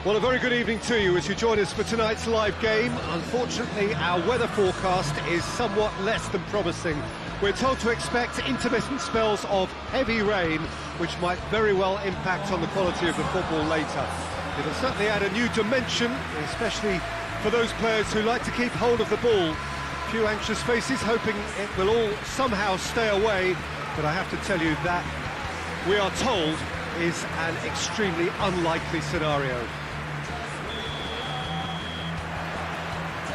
Well, a very good evening to you as you join us for tonight's live game. Unfortunately, our weather forecast is somewhat less than promising. We're told to expect intermittent spells of heavy rain, which might very well impact on the quality of the football later. It'll certainly add a new dimension, especially for those players who like to keep hold of the ball. A few anxious faces hoping it will all somehow stay away, but I have to tell you that we are told is an extremely unlikely scenario.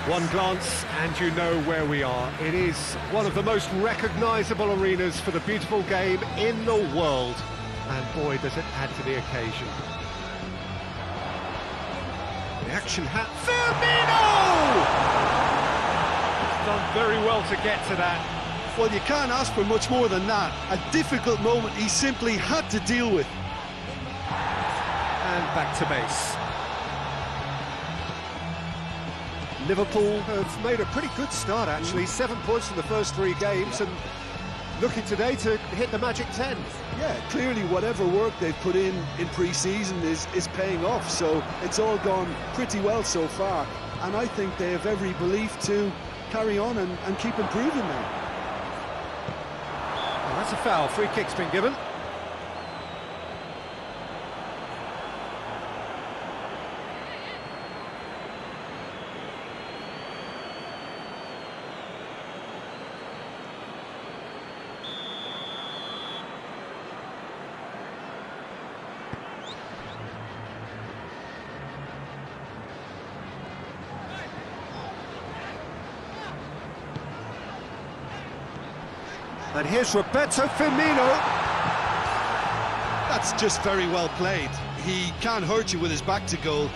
One glance and you know where we are. It is one of the most recognisable arenas for the beautiful game in the world. And boy, does it add to the occasion. The action hat, Firmino! Done very well to get to that. Well, you can't ask for much more than that. A difficult moment he simply had to deal with. And back to base. Liverpool have made a pretty good start, actually. 7 points in the first 3 games, and looking today to hit the magic 10. Yeah, clearly whatever work they've put in pre-season is paying off, so it's all gone pretty well so far. And I think they have every belief to carry on and keep improving now. Well, that's a foul. Free kick's been given. And here's Roberto Firmino. That's just very well played. He can't hurt you with his back to goal,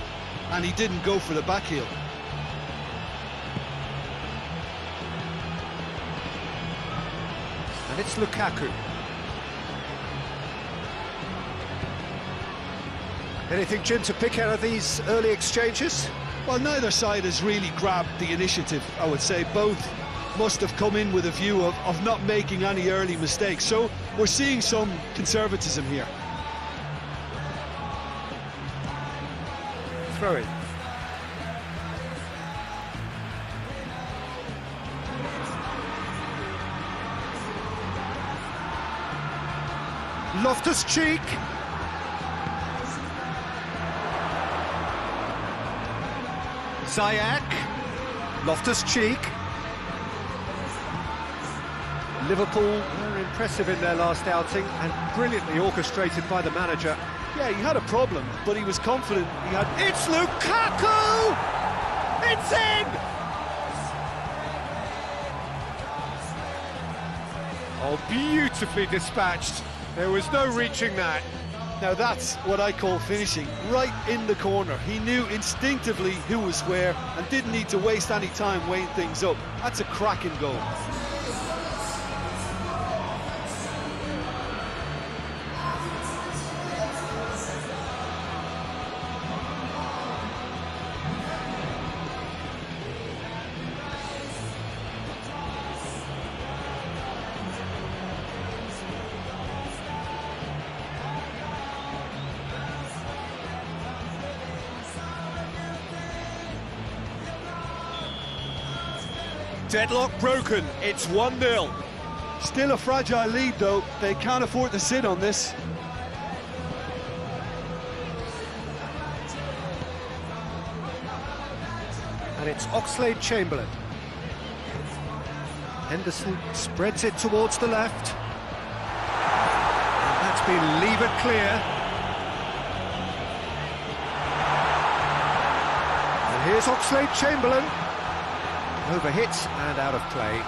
and he didn't go for the back heel. And it's Lukaku. Anything, Jim, to pick out of these early exchanges? Well, neither side has really grabbed the initiative, I would say. Both must have come in with a view of not making any early mistakes. So we're seeing some conservatism here. Throw it. Loftus-Cheek. Ziyech. Loftus-Cheek. Liverpool were impressive in their last outing and brilliantly orchestrated by the manager. Yeah, he had a problem, but he was confident. It's Lukaku! It's in! Oh, beautifully dispatched. There was no reaching that. Now that's what I call finishing, right in the corner. He knew instinctively who was where and didn't need to waste any time weighing things up. That's a cracking goal. Deadlock broken, it's 1-0. Still a fragile lead though, they can't afford to sit on this. And it's Oxlade-Chamberlain. Henderson spreads it towards the left. And that's been levered clear. And here's Oxlade-Chamberlain. Overhit and out of play.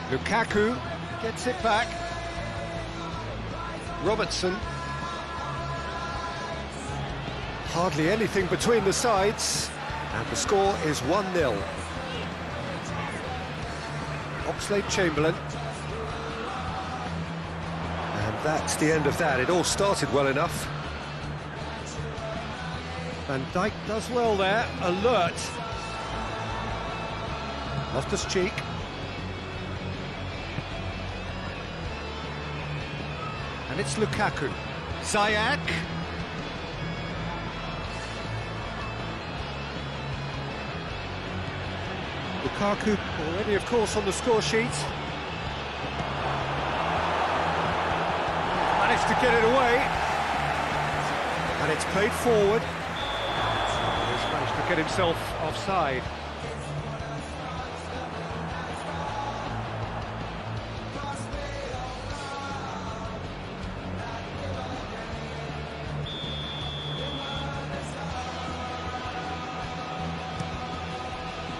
Lukaku gets it back. Robertson. Hardly anything between the sides, and the score is 1-0. Oxlade-Chamberlain. And that's the end of that. It all started well enough. Van Dijk does well there, alert. Loftus-Cheek. And it's Lukaku. Ziyech. Lukaku already, of course, on the score sheet. Managed to get it away. And it's played forward. He's managed to get himself offside.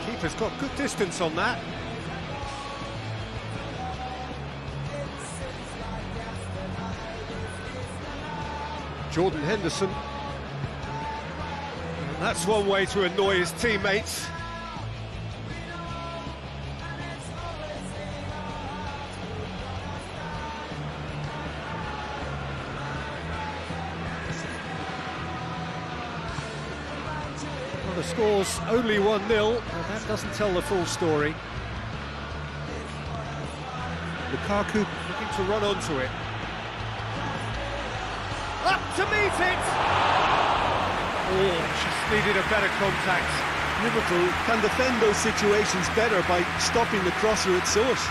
Keeper's got good distance on that. Jordan Henderson. And that's one way to annoy his teammates. The score's only 1-0, and that doesn't tell the full story. Lukaku looking to run onto it. Up to meet it! Oh, just needed a better contact. Liverpool can defend those situations better by stopping the crosser at source.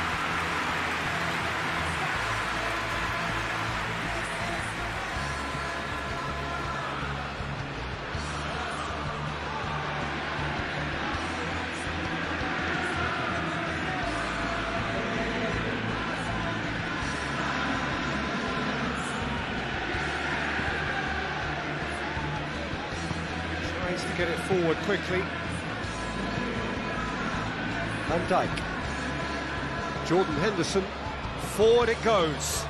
To get it forward quickly. Van Dijk. Jordan Henderson. Forward it goes.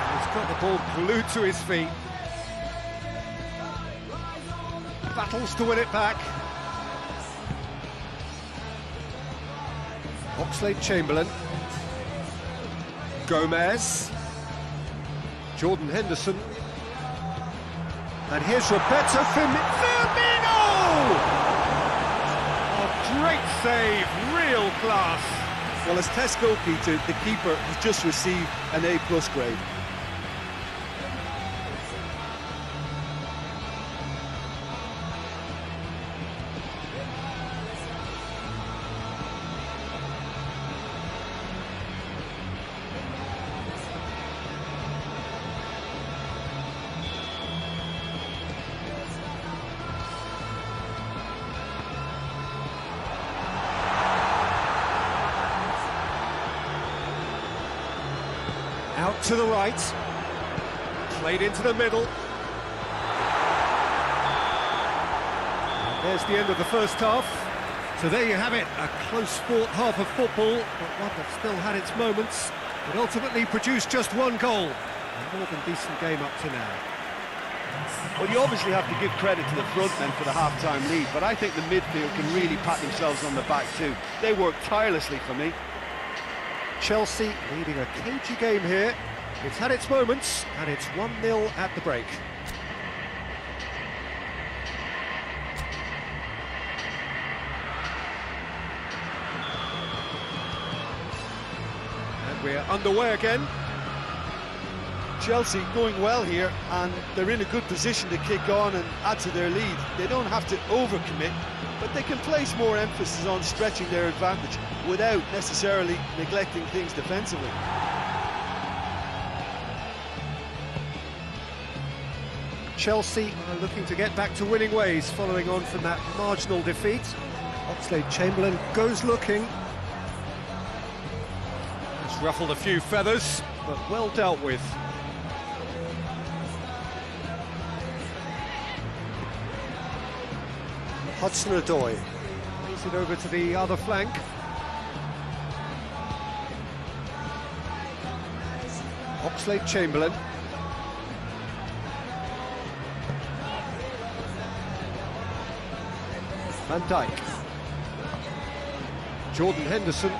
And he's got the ball glued to his feet. Battles to win it back. Oxlade-Chamberlain. Gomez. Jordan Henderson. And here's Roberto Firmino! A great save, real class. Well, as test goalkeeper, the keeper has just received an A+ grade. Out to the right, played into the middle. And there's the end of the first half. So there you have it, a close-fought half of football, but one that still had its moments, but ultimately produced just one goal. A more than decent game up to now. Well, you obviously have to give credit to the front men for the half-time lead, but I think the midfield can really pat themselves on the back too. They worked tirelessly for me. Chelsea leading a cagey game here. It's had its moments, and it's 1-0 at the break. And we're underway again. Chelsea going well here, and they're in a good position to kick on and add to their lead. They don't have to overcommit, but they can place more emphasis on stretching their advantage without necessarily neglecting things defensively. Chelsea are looking to get back to winning ways following on from that marginal defeat. Oxlade-Chamberlain goes looking. It's ruffled a few feathers, but well dealt with. Hudson-Odoi plays it over to the other flank. Oxlade-Chamberlain. Van Dijk. Jordan Henderson.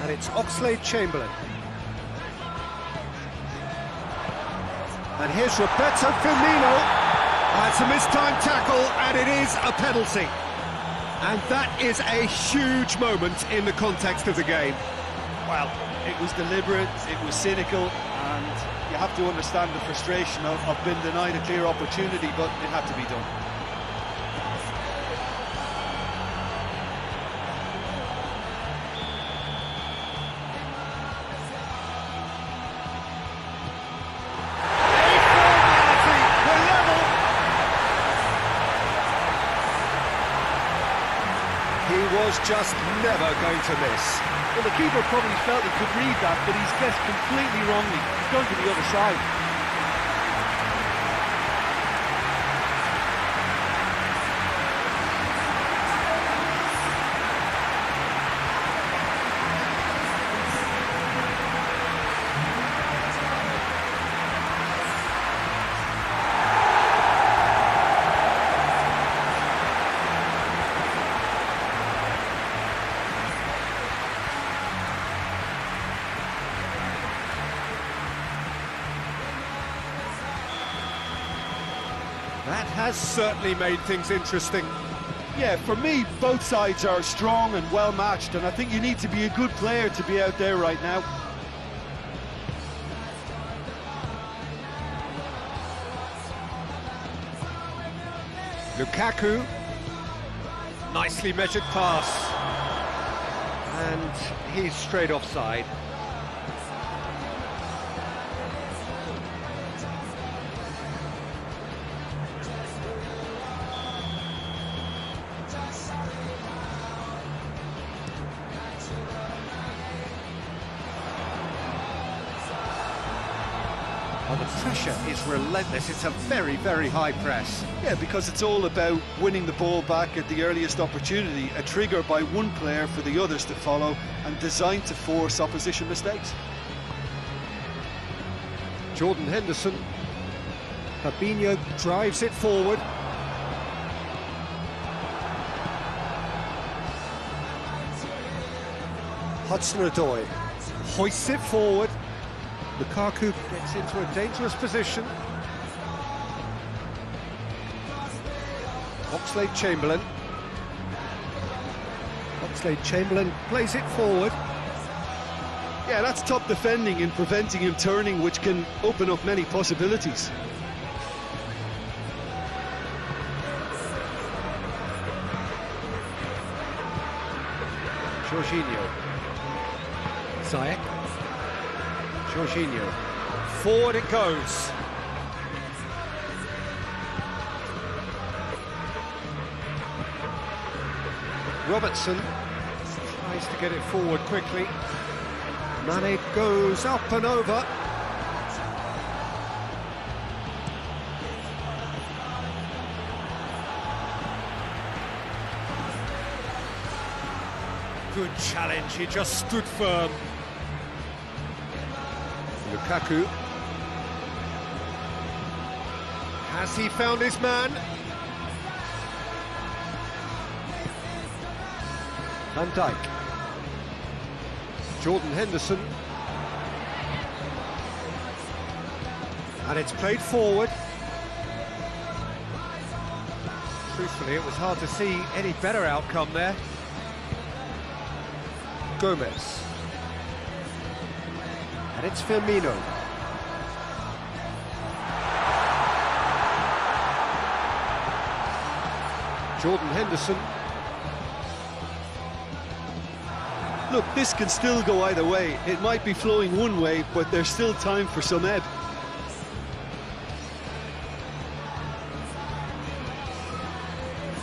And it's Oxlade-Chamberlain. And here's Roberto Firmino. It's a mistimed tackle, and it is a penalty. And that is a huge moment in the context of the game. Well, it was deliberate, it was cynical, and you have to understand the frustration of being denied a clear opportunity, but it had to be done. He was just never going to miss. Well, the keeper probably felt he could read that, but he's guessed completely wrongly. He's going to the other side. That has certainly made things interesting. Yeah, for me, both sides are strong and well matched, and I think you need to be a good player to be out there right now. Lukaku, nicely measured pass, and he's straight offside. Oh, the pressure is relentless. It's a very, very high press. Yeah, because it's all about winning the ball back at the earliest opportunity, a trigger by one player for the others to follow, and designed to force opposition mistakes. Jordan Henderson. Fabinho drives it forward. Hudson-Odoi hoists it forward. Lukaku gets into a dangerous position. Oxlade-Chamberlain. Oxlade-Chamberlain plays it forward. Yeah, that's top defending and preventing him turning, which can open up many possibilities. Jorginho. Ziyech. Jorginho. Forward it goes. Robertson tries to get it forward quickly. Mane goes up and over. Good challenge, he just stood firm. Lukaku. Has he found his man? Van Dijk. Jordan Henderson. And it's played forward. Truthfully, it was hard to see any better outcome there. Gomez. And it's Firmino. Jordan Henderson. Look, this can still go either way. It might be flowing one way, but there's still time for some ebb.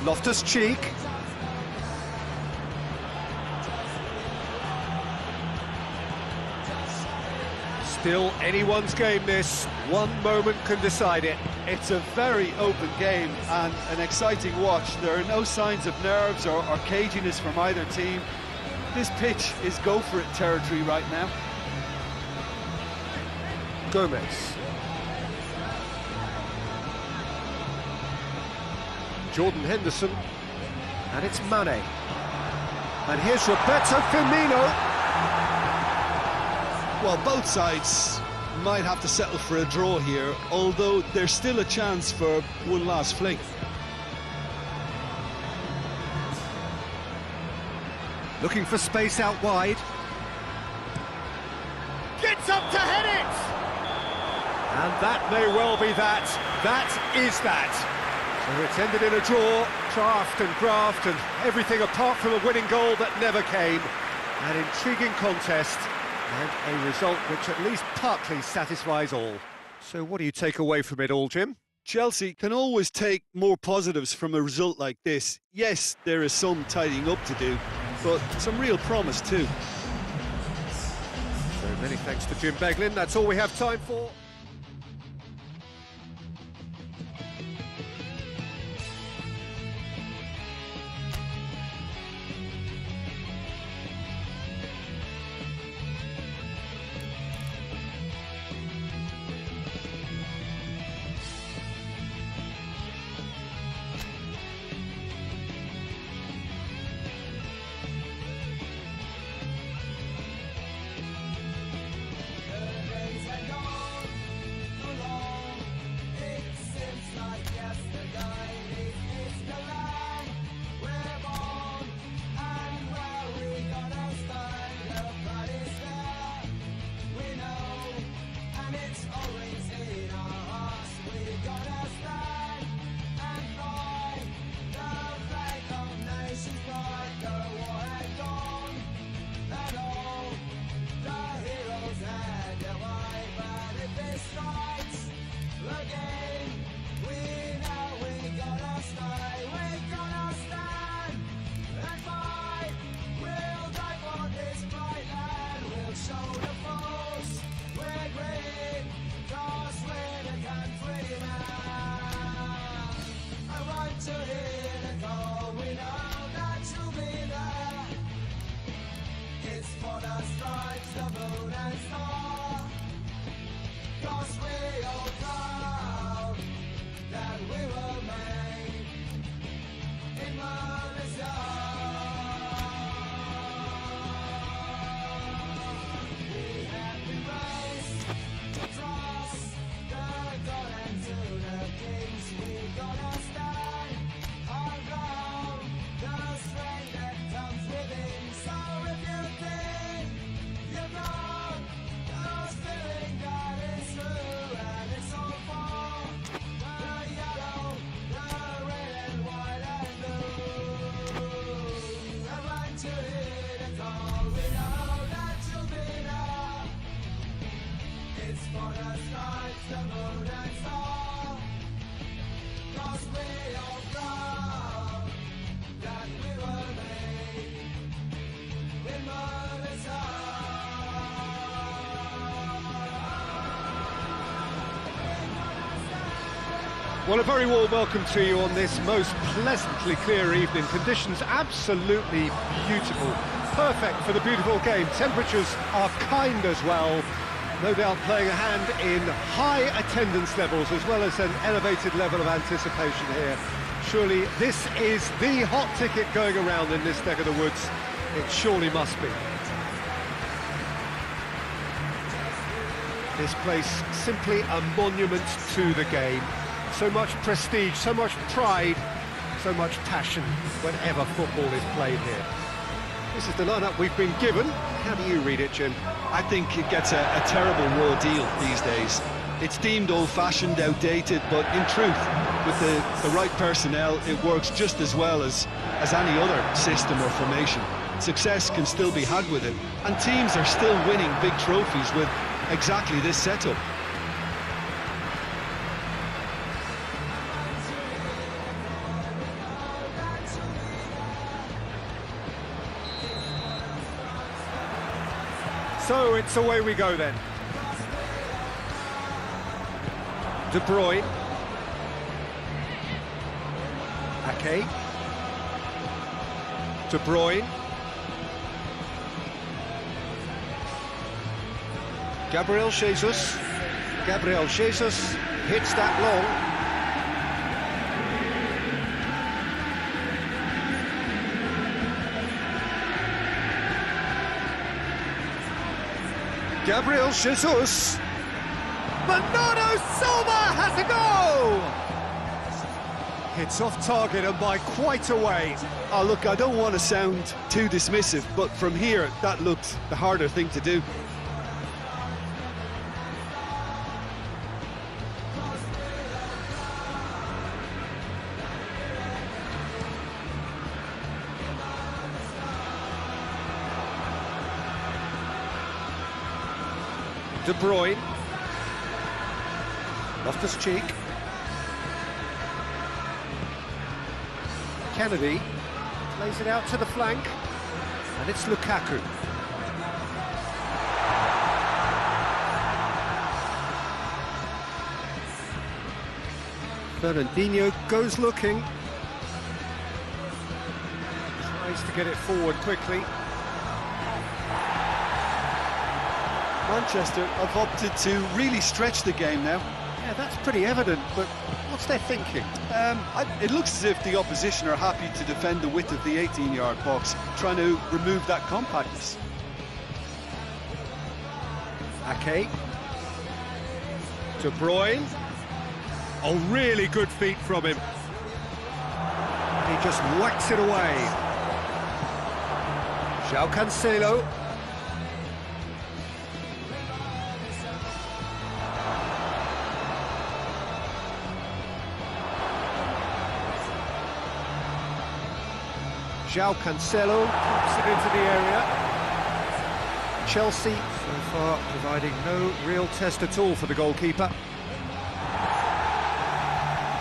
Loftus-Cheek. Still anyone's game, this. One moment can decide it. It's a very open game and an exciting watch. There are no signs of nerves or caginess from either team. This pitch is go-for-it territory right now. Gomez. Jordan Henderson. And it's Mane. And here's Roberto Firmino. Well, both sides might have to settle for a draw here, although there's still a chance for one last fling. Looking for space out wide. Gets up to head it! And that may well be that. That is that. So it's ended in a draw, draft and graft and everything apart from a winning goal that never came. An intriguing contest and a result which at least partly satisfies all. So what do you take away from it all, Jim? Chelsea can always take more positives from a result like this. Yes, there is some tidying up to do, but some real promise too. So many thanks to Jim Beglin. That's all we have time for. Well, a very warm welcome to you on this most pleasantly clear evening. Conditions absolutely beautiful, perfect for the beautiful game. Temperatures are kind as well, no doubt playing a hand in high attendance levels as well as an elevated level of anticipation here. Surely this is the hot ticket going around in this neck of the woods. It surely must be. This place simply a monument to the game. So much prestige, so much pride, so much passion whenever football is played here. This is the lineup we've been given. How do you read it, Jim? I think it gets a terrible raw deal these days. It's deemed old-fashioned, outdated, but in truth, with the right personnel, it works just as well as any other system or formation. Success can still be had with it, and teams are still winning big trophies with exactly this setup. So it's away we go then. De Bruyne. Ake. De Bruyne. Gabriel Jesus. Gabriel Jesus hits that long. Gabriel Jesus. Bernardo Silva has a goal! It's off target and by quite a way. Oh, look, I don't want to sound too dismissive, but from here, that looked the harder thing to do. De Bruyne. Loftus-Cheek. Kennedy plays it out to the flank, and it's Lukaku. Fernandinho goes looking. Tries to get it forward quickly. Manchester have opted to really stretch the game now. Yeah, that's pretty evident, but what's their thinking? It looks as if the opposition are happy to defend the width of the 18-yard box, trying to remove that compactness. Ake. De Bruyne. Oh, really good feet from him. He just whacks it away. João Cancelo. João Cancelo pops it into the area. Chelsea, so far, providing no real test at all for the goalkeeper.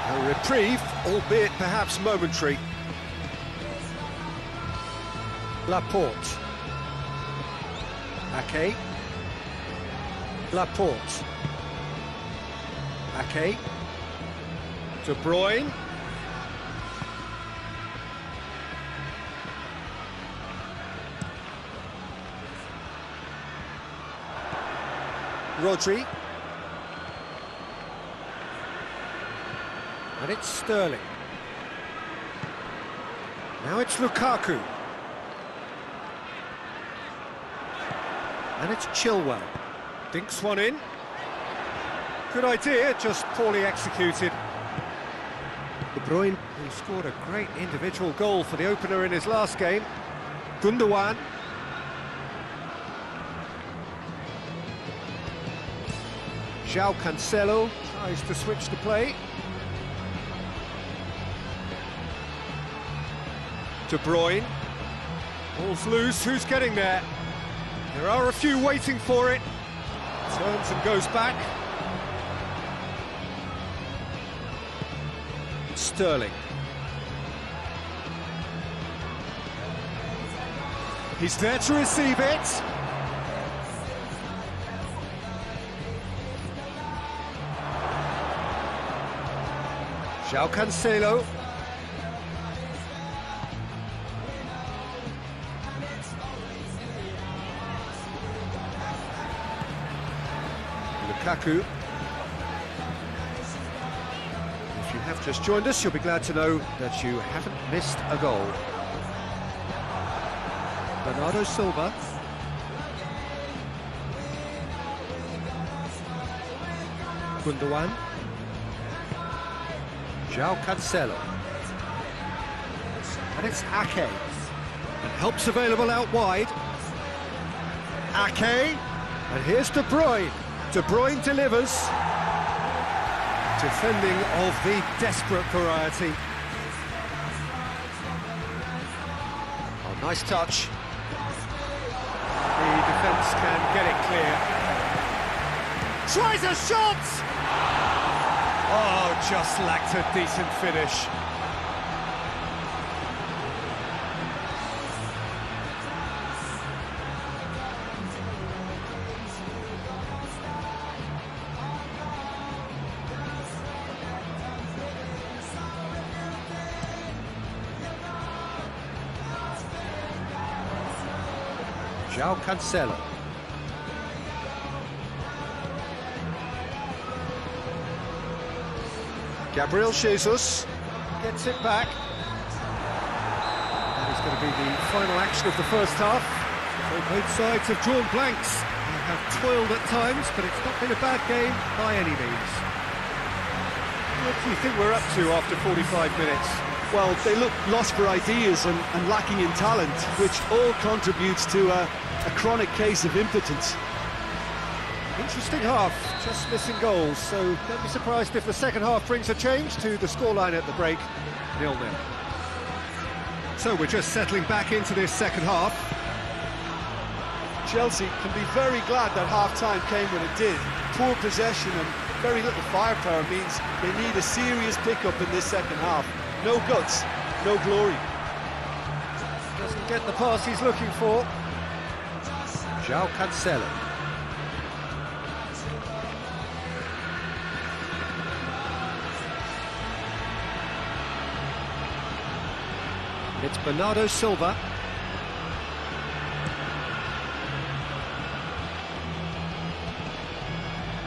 A reprieve, albeit perhaps momentary. Laporte. Ake. Laporte. Ake. De Bruyne. Rodri. And it's Sterling. Now it's Lukaku. And it's Chilwell. Dinks one in. Good idea, just poorly executed. De Bruyne, who scored a great individual goal for the opener in his last game. Gundogan. João Cancelo tries to switch the play. De Bruyne. Ball's loose, who's getting there? There are a few waiting for it. Turns and goes back. Sterling. He's there to receive it. João Cancelo. Lukaku. If you have just joined us, you'll be glad to know that you haven't missed a goal. Bernardo Silva. Gundogan. João Cancelo. And it's Ake. And help's available out wide. Ake. And here's De Bruyne. De Bruyne delivers. Defending of the desperate variety. Oh, nice touch. The defence can get it clear. Tries a shot! Oh, just lacked a decent finish. João Cancelo. Gabriel Jesus gets it back. That is going to be the final action of the first half. So both sides have drawn blanks. They have toiled at times, but it's not been a bad game by any means. What do you think we're up to after 45 minutes? Well, they look lost for ideas and lacking in talent, which all contributes to a chronic case of impotence. Interesting half, just missing goals, so don't be surprised if the second half brings a change to the scoreline at the break, 0-0. So we're just settling back into this second half. Chelsea can be very glad that half-time came when it did. Poor possession and very little firepower means they need a serious pick-up in this second half. No guts, no glory. Doesn't get the pass he's looking for. João Cancelo. It's Bernardo Silva.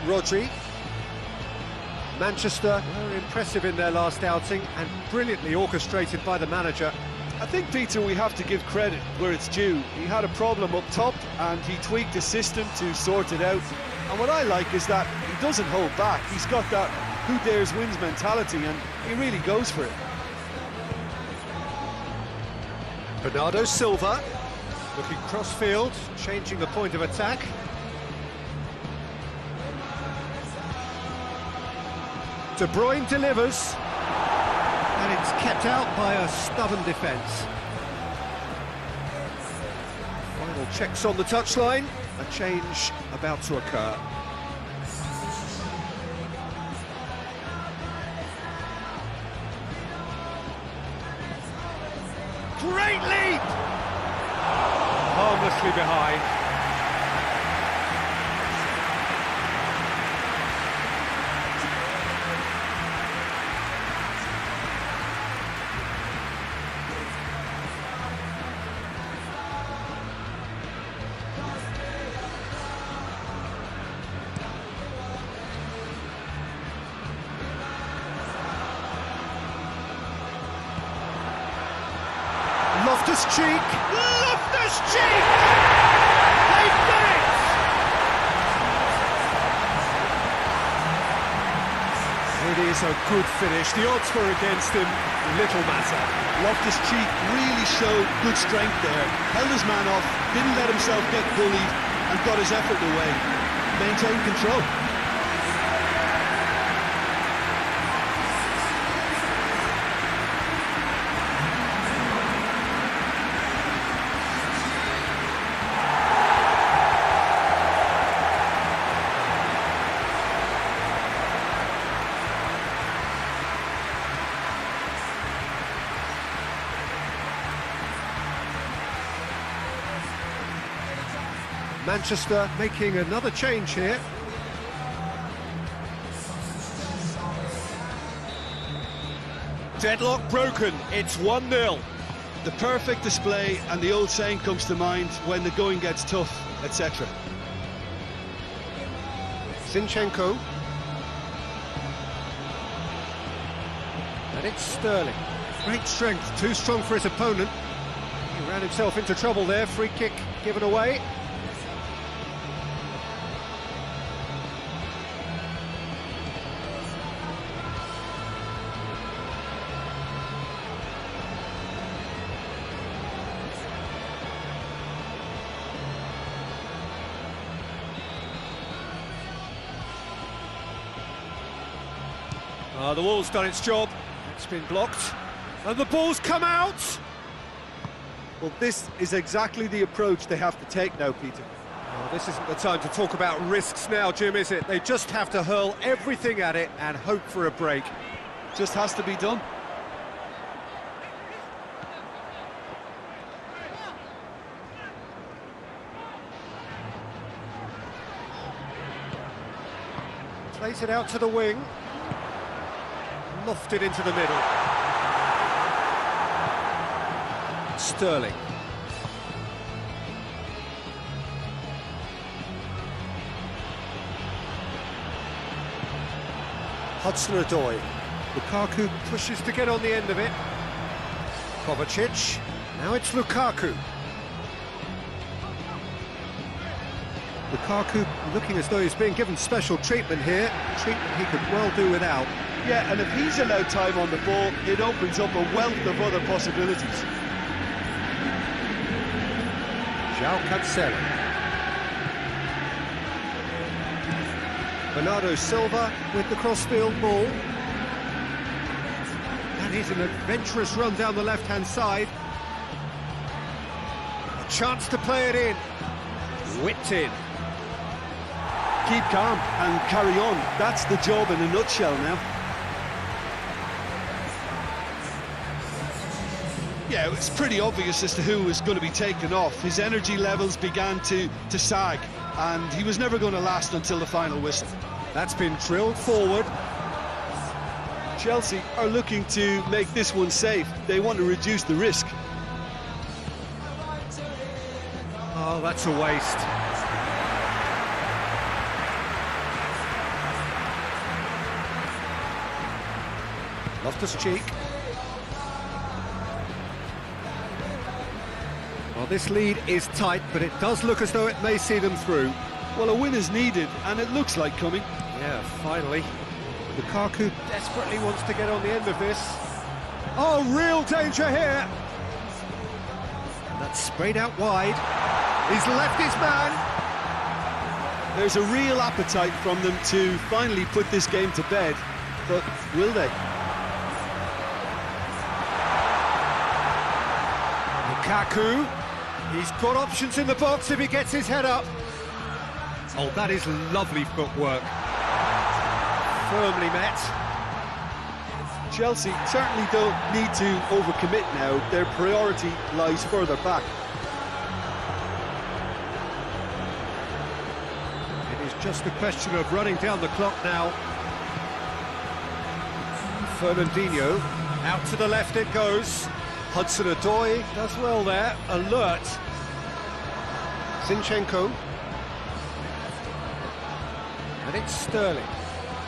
Rodri. Manchester were impressive in their last outing and brilliantly orchestrated by the manager. I think, Peter, we have to give credit where it's due. He had a problem up top and he tweaked the system to sort it out. And what I like is that he doesn't hold back. He's got that who dares wins mentality and he really goes for it. Bernardo Silva looking cross-field, changing the point of attack. De Bruyne delivers. And it's kept out by a stubborn defence. Final checks on the touchline. A change about to occur. Great leap! Harmlessly behind. Loftus-Cheek! Loftus-Cheek! They've done it! It is a good finish. The odds were against him. Little matter. Loftus-Cheek really showed good strength there. Held his man off, didn't let himself get bullied, and got his effort away. Maintained control. Manchester making another change here. Deadlock broken, it's 1-0. The perfect display, and the old saying comes to mind, when the going gets tough, etc. Zinchenko. And it's Sterling. Great strength, too strong for his opponent. He ran himself into trouble there, free kick given away. The wall's done its job. It's been blocked. And the ball's come out! Well, this is exactly the approach they have to take now, Peter. This isn't the time to talk about risks now, Jim, is it? They just have to hurl everything at it and hope for a break. Just has to be done. Plays it out to the wing. Lofted into the middle. Sterling. Hudson-Odoi. Lukaku pushes to get on the end of it. Kovacic. Now it's Lukaku. Lukaku looking as though he's being given special treatment here. Treatment he could well do without. Yeah, and if he's allowed time on the ball, it opens up a wealth of other possibilities. João Cancelo. Bernardo Silva with the crossfield ball. And he's an adventurous run down the left-hand side. A chance to play it in. Whipped in. Keep calm and carry on. That's the job in a nutshell now. Yeah, it was pretty obvious as to who was going to be taken off. His energy levels began to sag, and he was never going to last until the final whistle. That's been drilled forward. Chelsea are looking to make this one safe. They want to reduce the risk. Oh, that's a waste. Loftus-Cheek. Well, this lead is tight, but it does look as though it may see them through. Well, a win is needed, and it looks like coming. Yeah, finally. Lukaku desperately wants to get on the end of this. Oh, real danger here! And that's sprayed out wide. He's left his man. There's a real appetite from them to finally put this game to bed, but will they? Lukaku, he's got options in the box if he gets his head up. Oh, that is lovely footwork. Firmly met. Chelsea certainly don't need to overcommit now. Their priority lies further back. It is just a question of running down the clock now. Fernandinho, out to the left it goes. Hudson-Odoi does well there, alert. Zinchenko. And it's Sterling.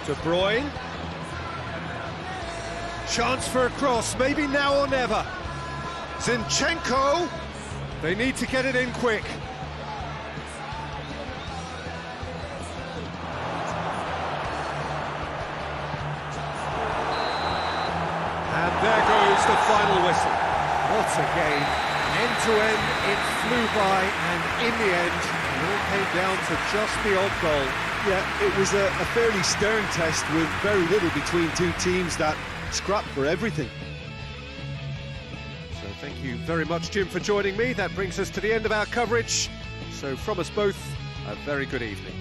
De Bruyne. Chance for a cross, maybe now or never. Zinchenko. They need to get it in quick. And there goes the final whistle. What a game. End to end, it flew by, and in the end, it all came down to just the odd goal. Yeah, it was a fairly stern test with very little between two teams that scrapped for everything. So thank you very much, Jim, for joining me. That brings us to the end of our coverage. So from us both, a very good evening.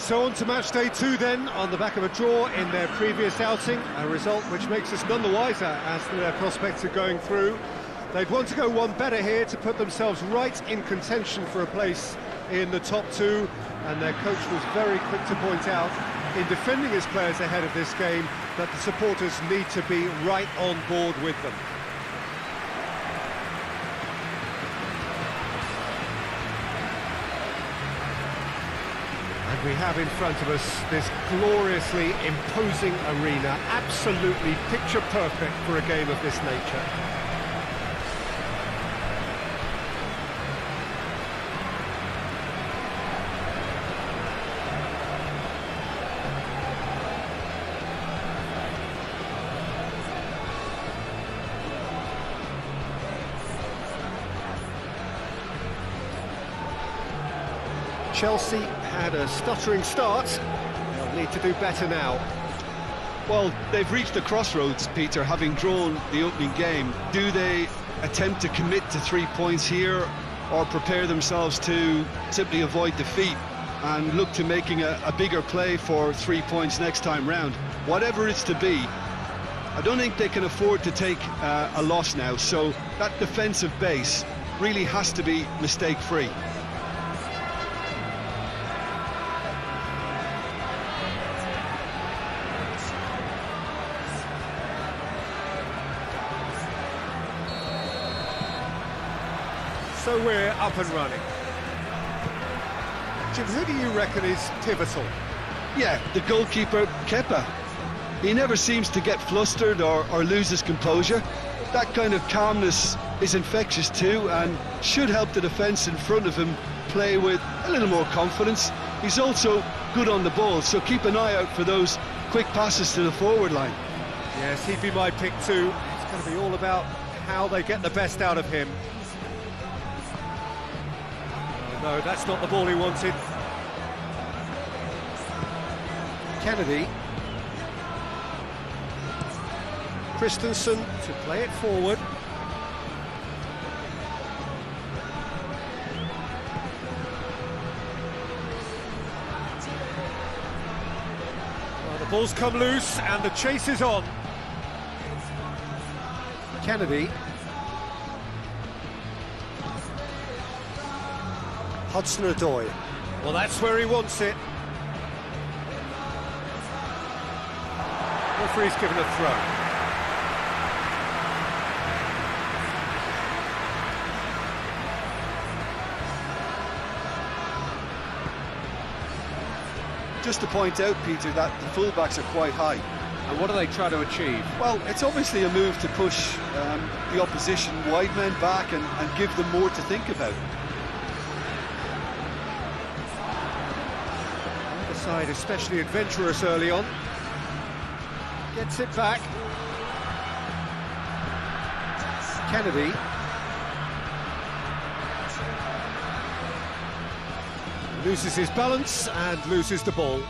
So on to match day 2 then, on the back of a draw in their previous outing, a result which makes us none the wiser as to their prospects of going through. They'd want to go one better here to put themselves right in contention for a place in the top 2, and their coach was very quick to point out, in defending his players ahead of this game, that the supporters need to be right on board with them. We have in front of us this gloriously imposing arena, absolutely picture perfect for a game of this nature. Chelsea had a stuttering start. They'll need to do better now. Well, they've reached the crossroads, Peter, having drawn the opening game. Do they attempt to commit to 3 points here, or prepare themselves to simply avoid defeat and look to making a bigger play for 3 points next time round? Whatever it's to be, I don't think they can afford to take a loss now, so that defensive base really has to be mistake-free. So we're up and running. Jim, who do you reckon is pivotal? Yeah, the goalkeeper, Kepa. He never seems to get flustered or lose his composure. That kind of calmness is infectious too, and should help the defence in front of him play with a little more confidence. He's also good on the ball, so keep an eye out for those quick passes to the forward line. Yes, he'd be my pick too. It's going to be all about how they get the best out of him. No, that's not the ball he wanted. Kennedy. Christensen to play it forward. Well, the ball's come loose and the chase is on. Kennedy. Hudson-Odoi. Well, that's where he wants it. Referee's given a throw. Just to point out, Peter, that the fullbacks are quite high. And what do they try to achieve? Well, it's obviously a move to push the opposition wide men back and give them more to think about. Side especially adventurous early on. Gets it back. Kennedy. Loses his balance and loses the ball.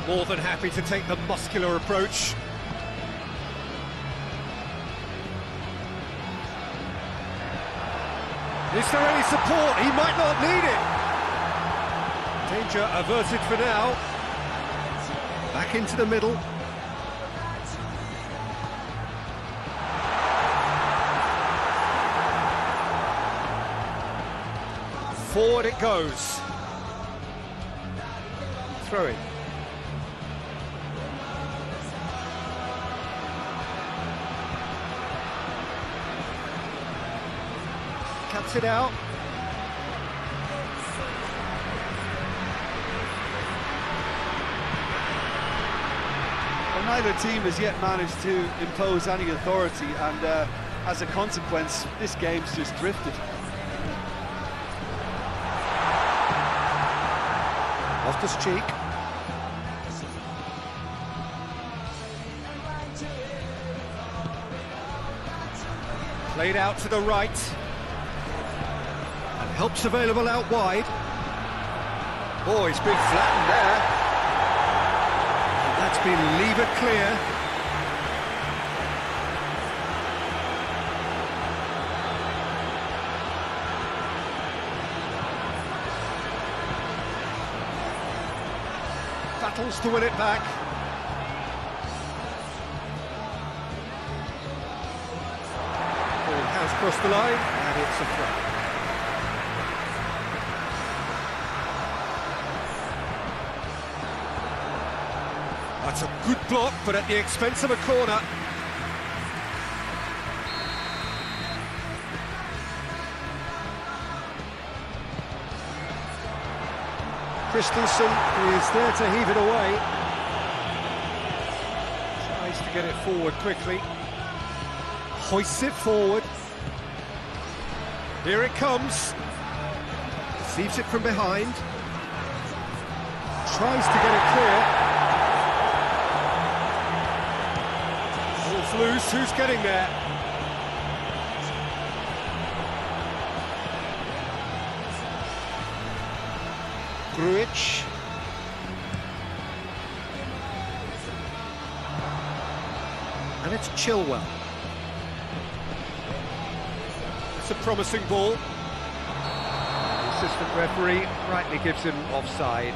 More than happy to take the muscular approach. Is there any support? He might not need it. Danger averted for now. Back into the middle. Forward it goes. Throw it. Cuts it out. Well, neither team has yet managed to impose any authority, and as a consequence, this game's just drifted. Loftus-Cheek. Played out to the right. And help's available out wide. Oh, he's been flattened there. And that's been levered clear. battles to win it back. Ball has crossed the line, and it's a throw. That's a good block, but at the expense of a corner. Christensen is there to heave it away. Tries to get it forward quickly. Hoists it forward. Here it comes. Receives it from behind. Tries to get it clear. Ball's loose, who's getting there? Grujic. And it's Chilwell. It's a promising ball. The assistant referee rightly gives him offside.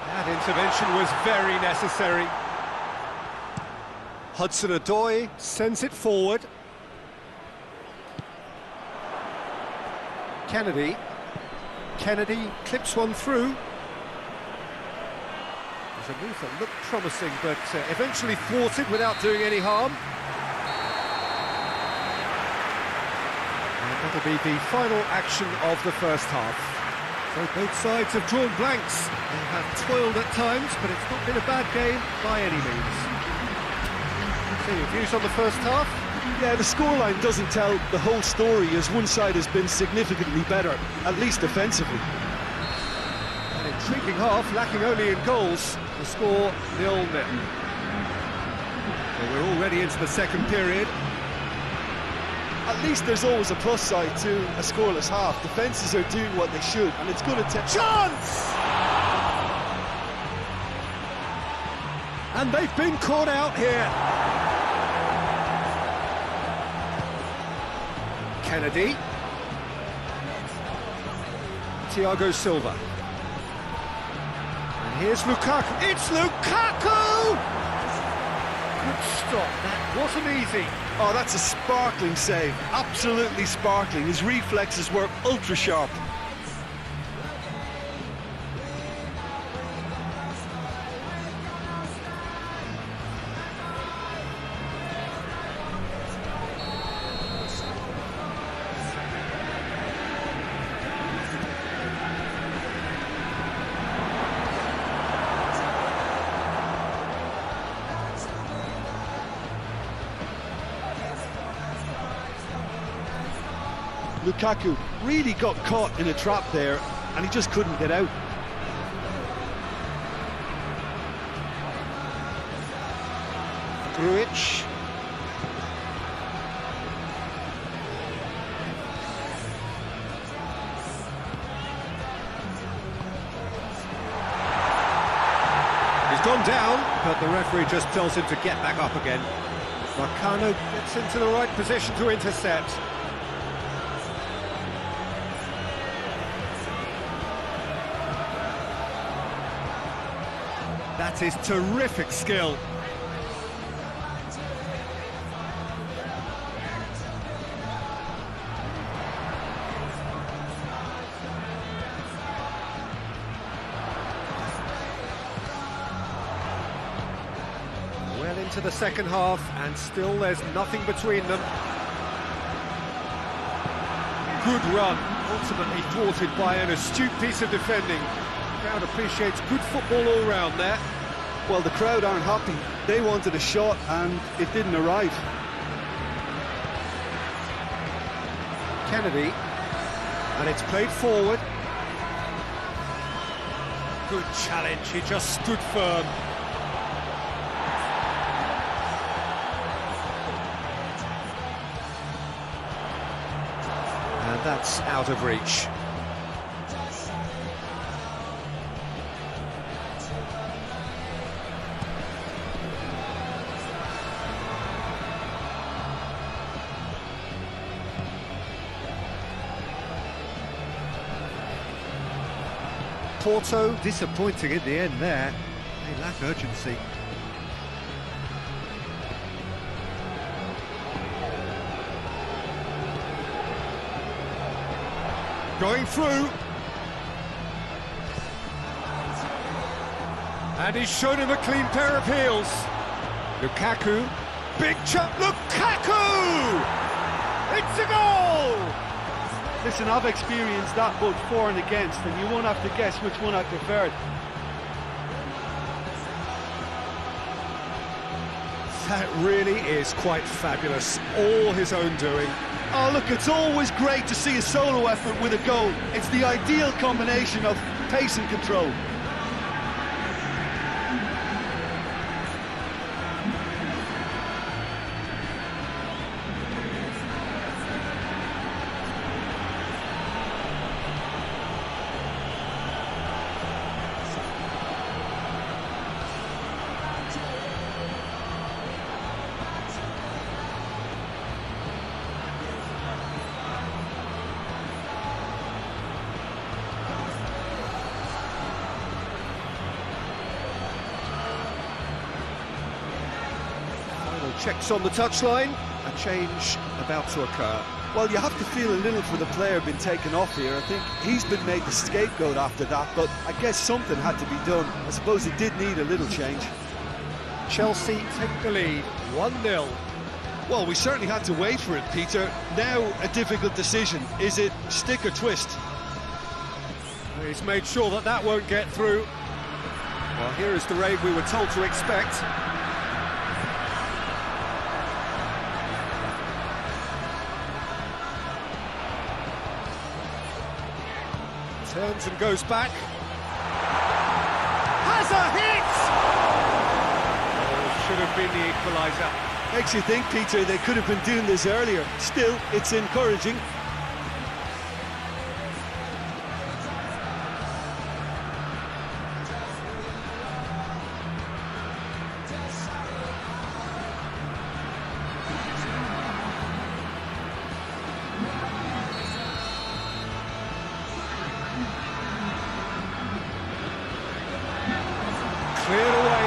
That intervention was very necessary. Hudson-Odoi sends it forward. Kennedy clips one through. There's a move that looked promising, but eventually thwarted without doing any harm. And that'll be the final action of the first half. So both sides have drawn blanks. They have toiled at times, but it's not been a bad game by any means. So your views on the first half? Yeah, the scoreline doesn't tell the whole story, as one side has been significantly better, at least defensively. An intriguing half, lacking only in goals. The score 0-0. So we're already into the second period. At least there's always a plus side to a scoreless half. Defences are doing what they should, and it's going to take... Chance! And they've been caught out here. Kennedy. Thiago Silva. And here's Lukaku. It's Lukaku! Good stop, that wasn't easy. Oh, that's a sparkling save. Absolutely sparkling. His reflexes were ultra sharp. Lukaku really got caught in a trap there, and he just couldn't get out. Grujic. He's gone down, but the referee just tells him to get back up again. Marcano gets into the right position to intercept. That is terrific skill. Well into the second half, and still there's nothing between them. Good run, ultimately thwarted by an astute piece of defending. The crowd appreciates good football all round there. Well, the crowd aren't happy. They wanted a shot, and it didn't arrive. Kennedy, and it's played forward. Good challenge, he just stood firm. that's out of reach. Porto disappointing in the end there. They lack urgency. Going through. And he's shown him a clean pair of heels. Lukaku. Big chop. Lukaku! It's a goal! Listen, I've experienced that both for and against, and you won't have to guess which one I preferred. That really is quite fabulous. All his own doing. Oh, look, it's always great to see a solo effort with a goal. It's the ideal combination of pace and control. Checks on the touchline, a change about to occur. Well, you have to feel a little for the player being taken off here. I think he's been made the scapegoat after that, but I guess something had to be done. I suppose it did need a little change. Chelsea take the lead, 1-0. Well, we certainly had to wait for it, Peter. Now a difficult decision. Is it stick or twist? He's made sure that that won't get through. Well, here is the raid we were told to expect. Turns and goes back. Has a hit! Oh, should have been the equaliser. Makes you think, Peter, they could have been doing this earlier. Still, it's encouraging. Cleared away.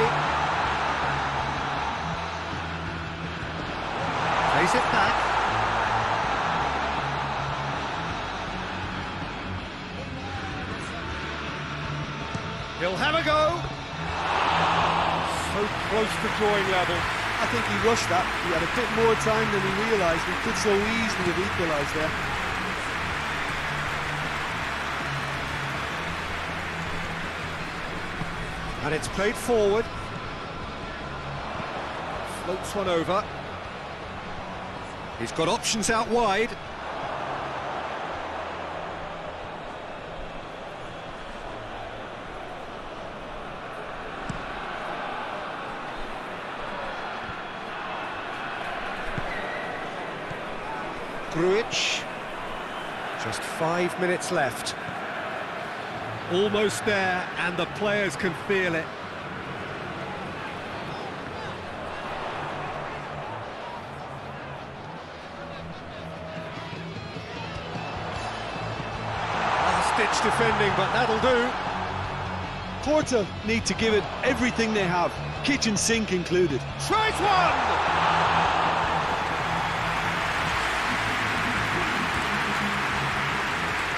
Plays it back. He'll have a go. So close to drawing level. I think he rushed that. He had a bit more time than he realised. He could so easily have equalised there. And it's played forward. Floats one over. He's got options out wide. Grujic. Just 5 minutes left. Almost there, and the players can feel it. Last-ditch defending, but that'll do. Porto need to give it everything they have, kitchen sink included. Tries one!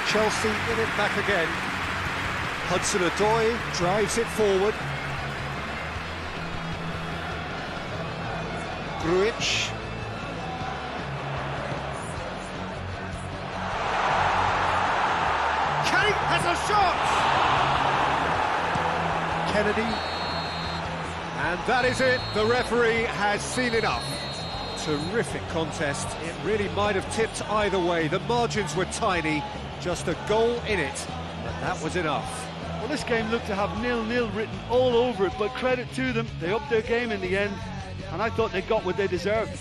Chelsea in it back again. Hudson-Odoi drives it forward. Grujic. Kane has a shot! Kennedy. And that is it. The referee has seen enough. Terrific contest. It really might have tipped either way. The margins were tiny. Just a goal in it. But that was enough. Well, this game looked to have 0-0 written all over it, but credit to them, they upped their game in the end, and I thought they got what they deserved.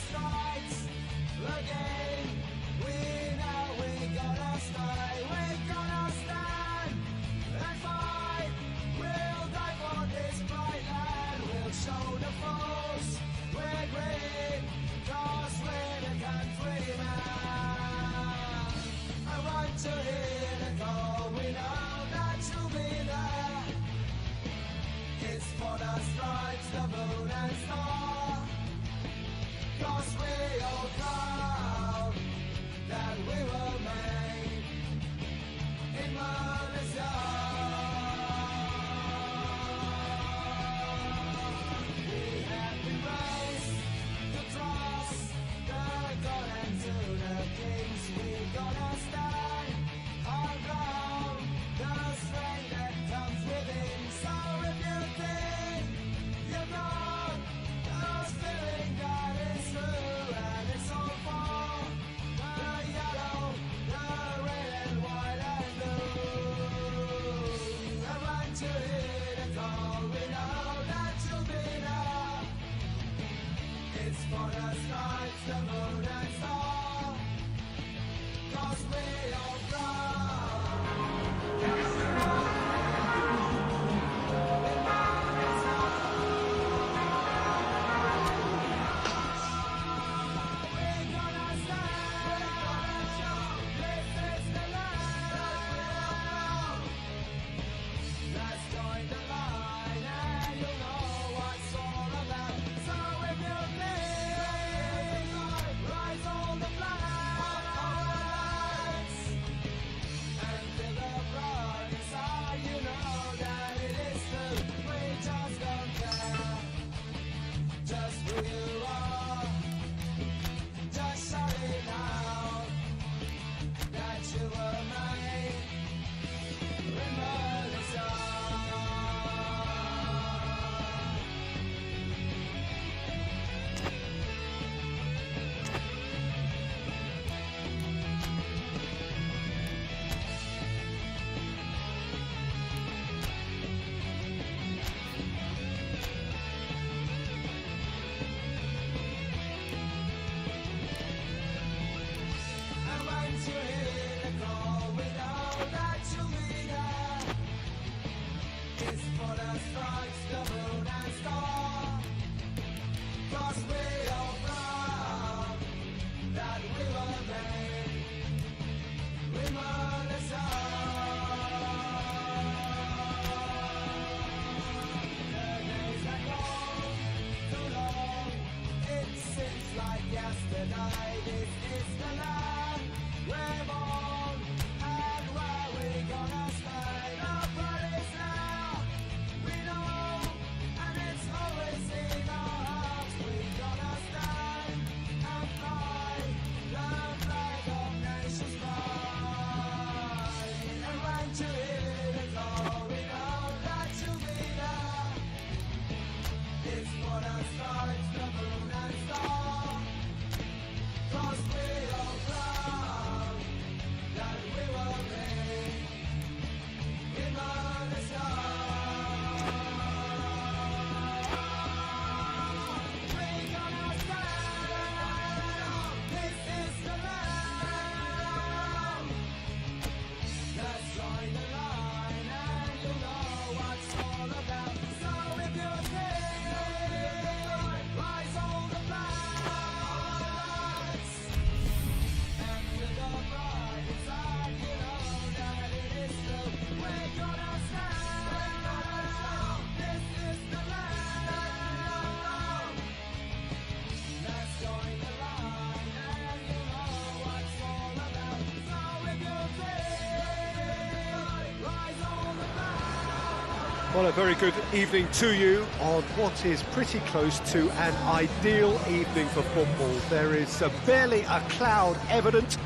Well, a very good evening to you on what is pretty close to an ideal evening for football. There is barely a cloud evident.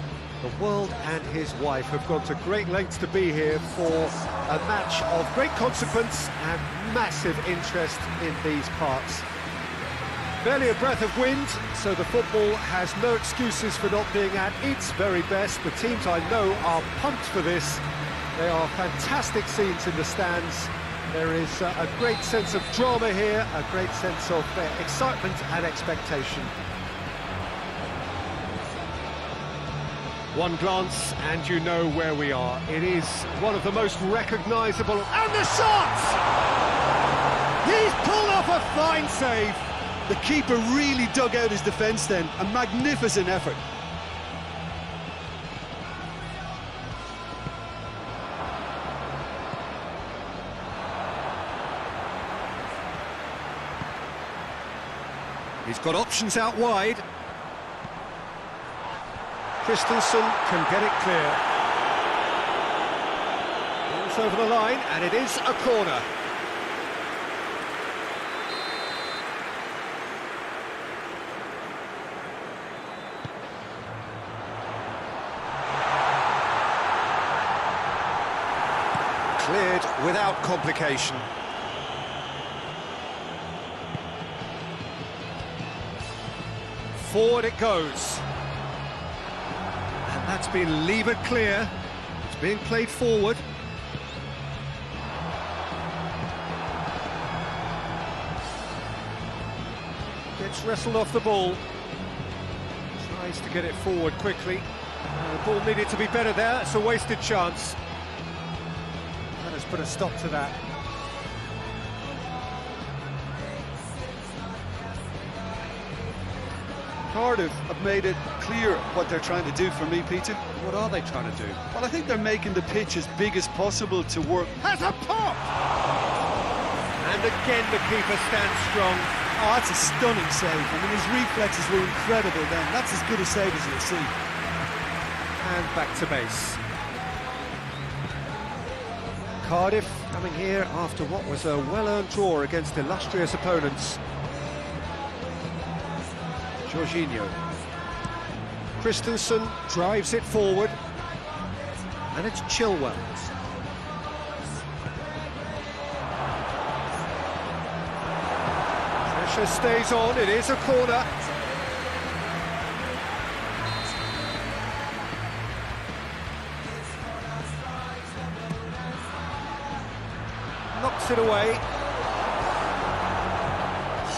The world and his wife have gone to great lengths to be here for a match of great consequence and massive interest in these parts. Barely a breath of wind, so the football has no excuses for not being at its very best. The teams I know are pumped for this. They are fantastic scenes in the stands. There is a great sense of drama here, a great sense of excitement and expectation. One glance and you know where we are. It is one of the most recognisable... And the shot! He's pulled off a fine save. The keeper really dug out his defence then. A magnificent effort. He's got options out wide. Christensen can get it clear. It's over the line, and it is a corner. Cleared without complication. Forward it goes. And that's been levered clear. It's being played forward. Gets Gets wrestled off the ball. Tries to get it forward quickly. The ball needed to be better there. It's a wasted chance. That has put a stop to that. Cardiff have made it clear what they're trying to do for me, Peter. What are they trying to do? Well, I think they're making the pitch as big as possible to work. Has a pop! And again the keeper stands strong. Oh, that's a stunning save. I mean, his reflexes were incredible then. That's as good a save as you'll see. And back to base. Cardiff coming here after what was a well-earned draw against illustrious opponents. Jorginho. Christensen drives it forward. And it's Chilwell. Pressure stays on, it is a corner. Knocks it away.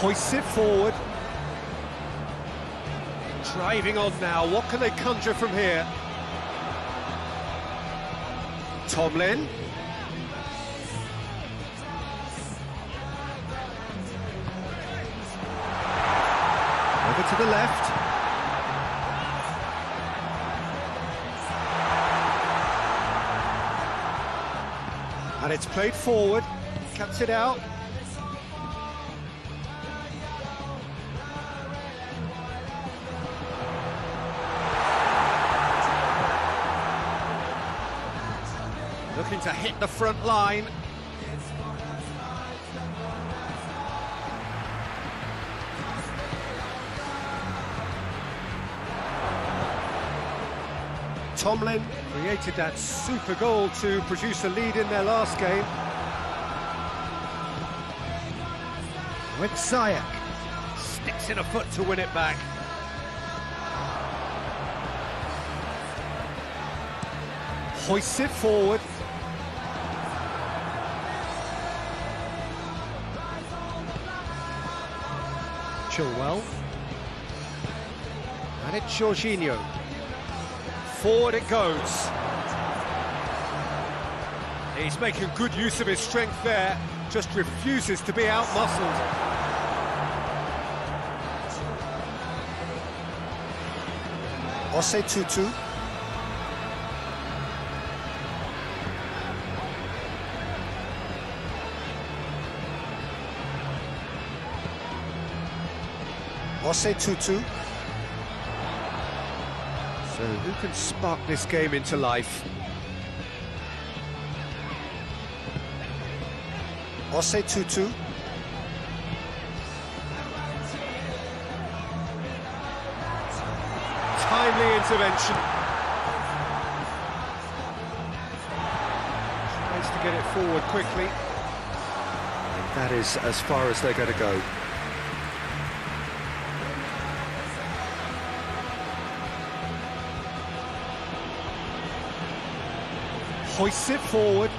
Hoists it forward. Driving on now, what can they conjure from here? Tomlin. Over to the left. And it's played forward, cuts it out. Looking to hit the front line. Tomlin created that super goal to produce a lead in their last game. With Ziyech, sticks in a foot to win it back. Hoists it forward. Chilwell. And it's Jorginho. Forward it goes. He's making good use of his strength there, just refuses to be out-muscled. Osei Tutu. Osei Tutu. So who can spark this game into life? Osei Tutu. Timely intervention. Tries to get it forward quickly. And that is as far as they're going to go. Hoists it forward.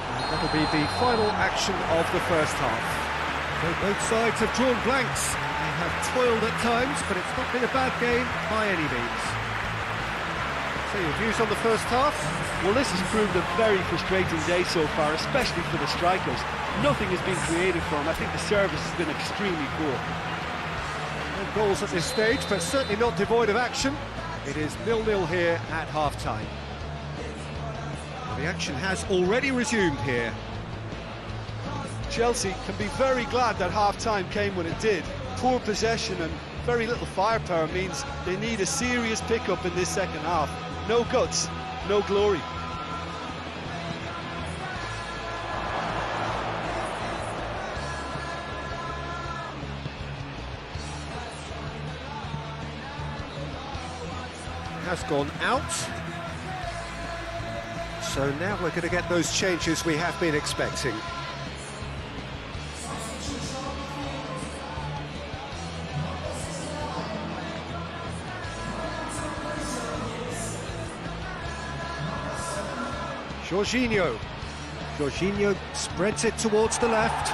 And that'll be the final action of the first half. So both sides have drawn blanks. They have toiled at times, but it's not been a bad game by any means. So your views on the first half? Well, this has proved a very frustrating day so far, especially for the strikers. Nothing has been created for them. I think the service has been extremely poor. No goals at this stage, but certainly not devoid of action. It is 0-0 here at half-time. The action has already resumed here. Chelsea can be very glad that half-time came when it did. Poor possession and very little firepower means they need a serious pick-up in this second half. No guts, no glory. Has gone out. So now we're going to get those changes we have been expecting. Jorginho. Jorginho spreads it towards the left.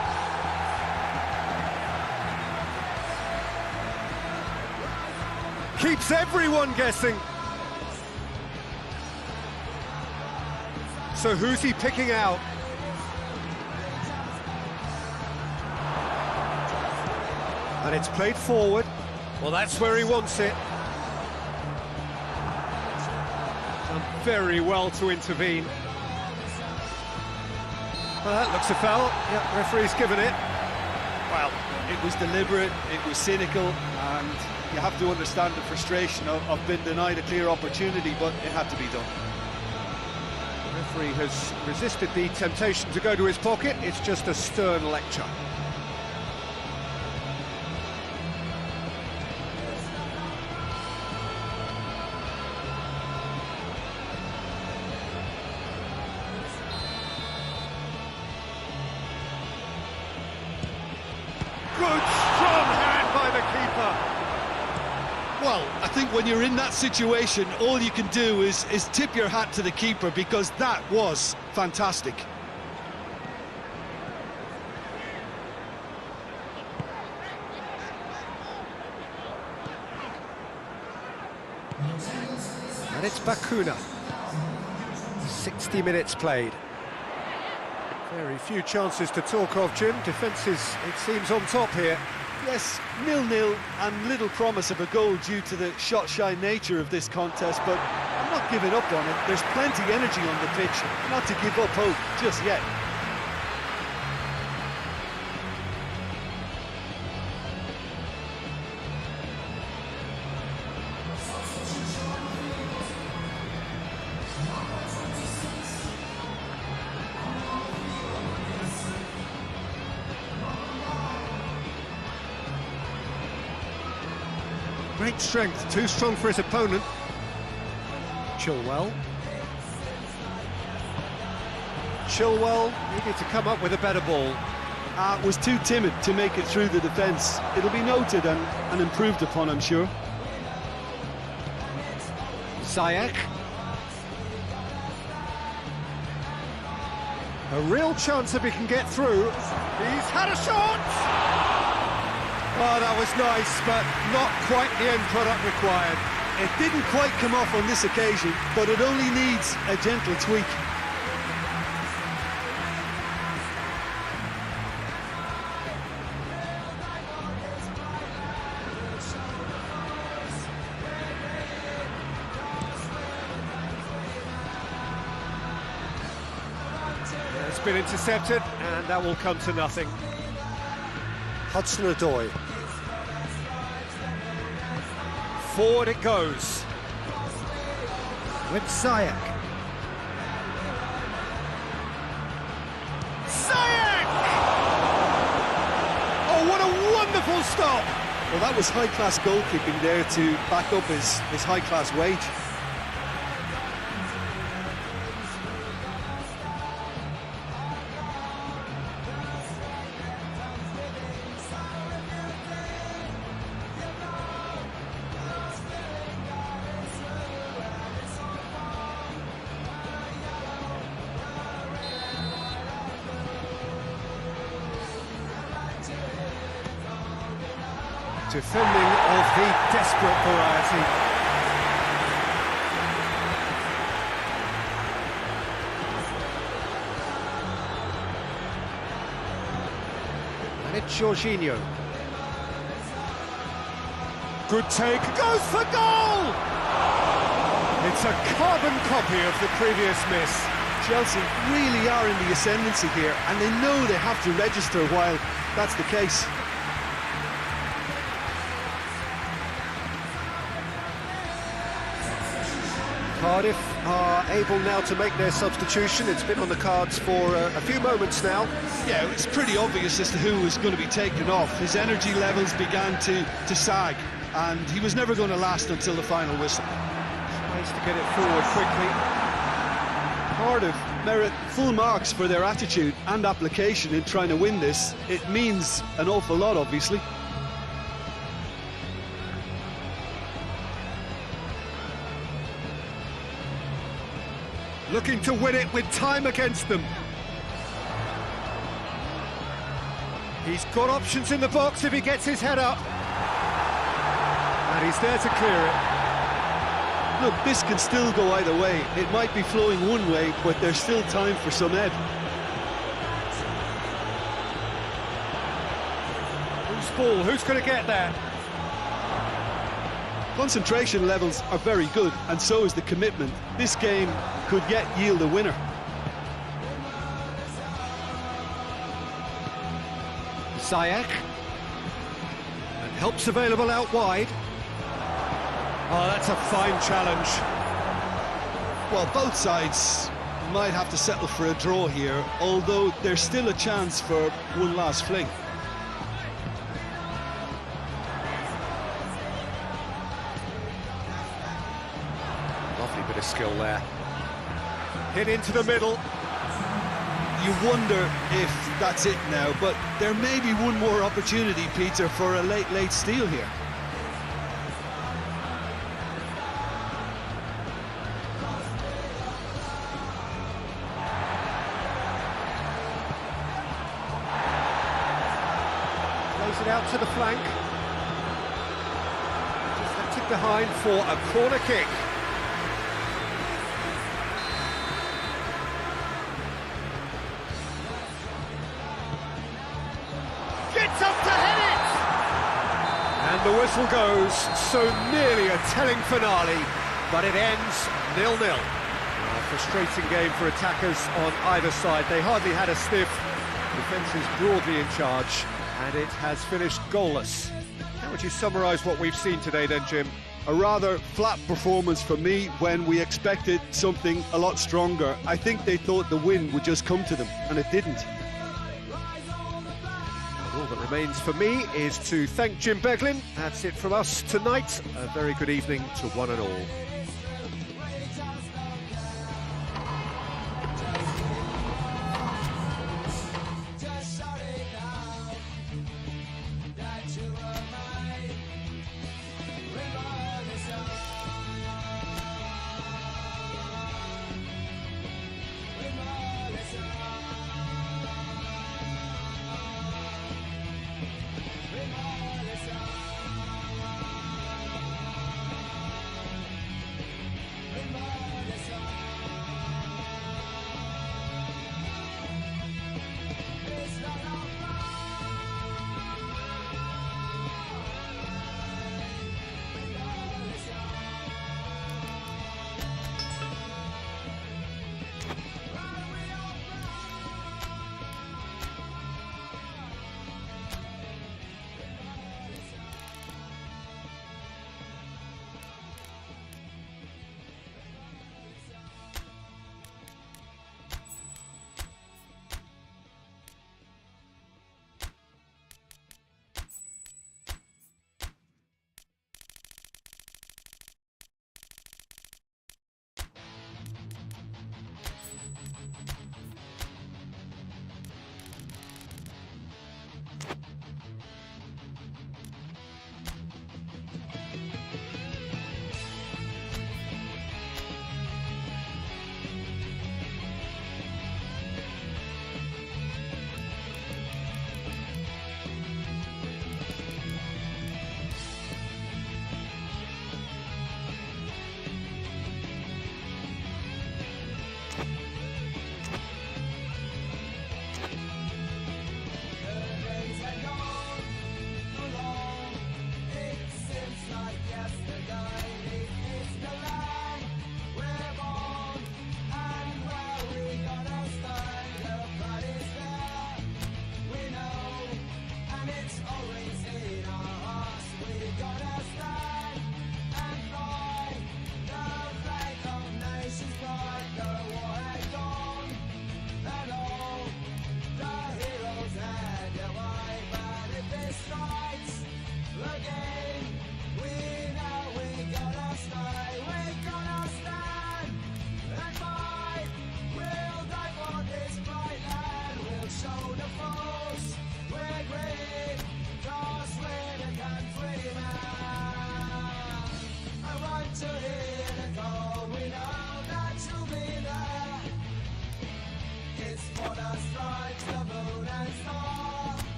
Keeps everyone guessing. So who's he picking out? And it's played forward. Well, that's where he wants it. Done very well to intervene. Well, that looks a foul. Yep, referee's given it. Well, it was deliberate, it was cynical, and you have to understand the frustration of being denied a clear opportunity, but it had to be done. The referee has resisted the temptation to go to his pocket. It's just a stern lecture. Good, strong hand by the keeper. Well, I think when you're in that situation, all you can do is tip your hat to the keeper, because that was fantastic. And it's Bakuna. 60 minutes played. Very few chances to talk of, Jim. Defence is, it seems, on top here. Yes, 0-0 and little promise of a goal due to the shot-shy nature of this contest, but I'm not giving up on it. There's plenty energy on the pitch, not to give up hope just yet. Great strength, too strong for his opponent. Chilwell. Chilwell needed to come up with a better ball. Was too timid to make it through the defence. It'll be noted and improved upon, I'm sure. Ziyech. A real chance if he can get through. He's had a shot! Oh, that was nice, but not quite the end product required. It didn't quite come off on this occasion, but it only needs a gentle tweak. It's been intercepted, and that will come to nothing. Hudson-Odoi. Forward it goes. With Ziyech. Ziyech! Oh, what a wonderful stop! Well, that was high-class goalkeeping there to back up his high-class wage. Defending of the desperate variety. And it's Jorginho. Good take, goes for goal! It's a carbon copy of the previous miss. Chelsea really are in the ascendancy here, and they know they have to register while that's the case. Cardiff are able now to make their substitution. It's been on the cards for a few moments now. Yeah, it's pretty obvious as to who was going to be taken off. His energy levels began to sag, and he was never going to last until the final whistle. Tries to get it forward quickly. Cardiff merit full marks for their attitude and application in trying to win this. It means an awful lot, obviously. Looking to win it with time against them. He's got options in the box if he gets his head up. And he's there to clear it. Look, this can still go either way. It might be flowing one way, but there's still time for some ebb. Who's ball? Who's going to get there? Concentration levels are very good, and so is the commitment. This game could yet yield a winner. Ziyech. And help's available out wide. Oh, that's a fine challenge. Well, both sides might have to settle for a draw here, although there's still a chance for one last fling. Lovely bit of skill there. Hit into the middle. You wonder if that's it now, but there may be one more opportunity, Peter, for a late steal here. Plays it out to the flank. Just left it behind for a corner kick. Gets up to head it! And the whistle goes, so nearly a telling finale, but it ends 0-0. A frustrating game for attackers on either side. They hardly had a sniff. Defence is broadly in charge, and it has finished goalless. How would you summarise what we've seen today then, Jim? A rather flat performance for me when we expected something a lot stronger. I think they thought the win would just come to them, and it didn't. All that remains for me is to thank Jim Beglin. That's it from us tonight. A very good evening to one and all.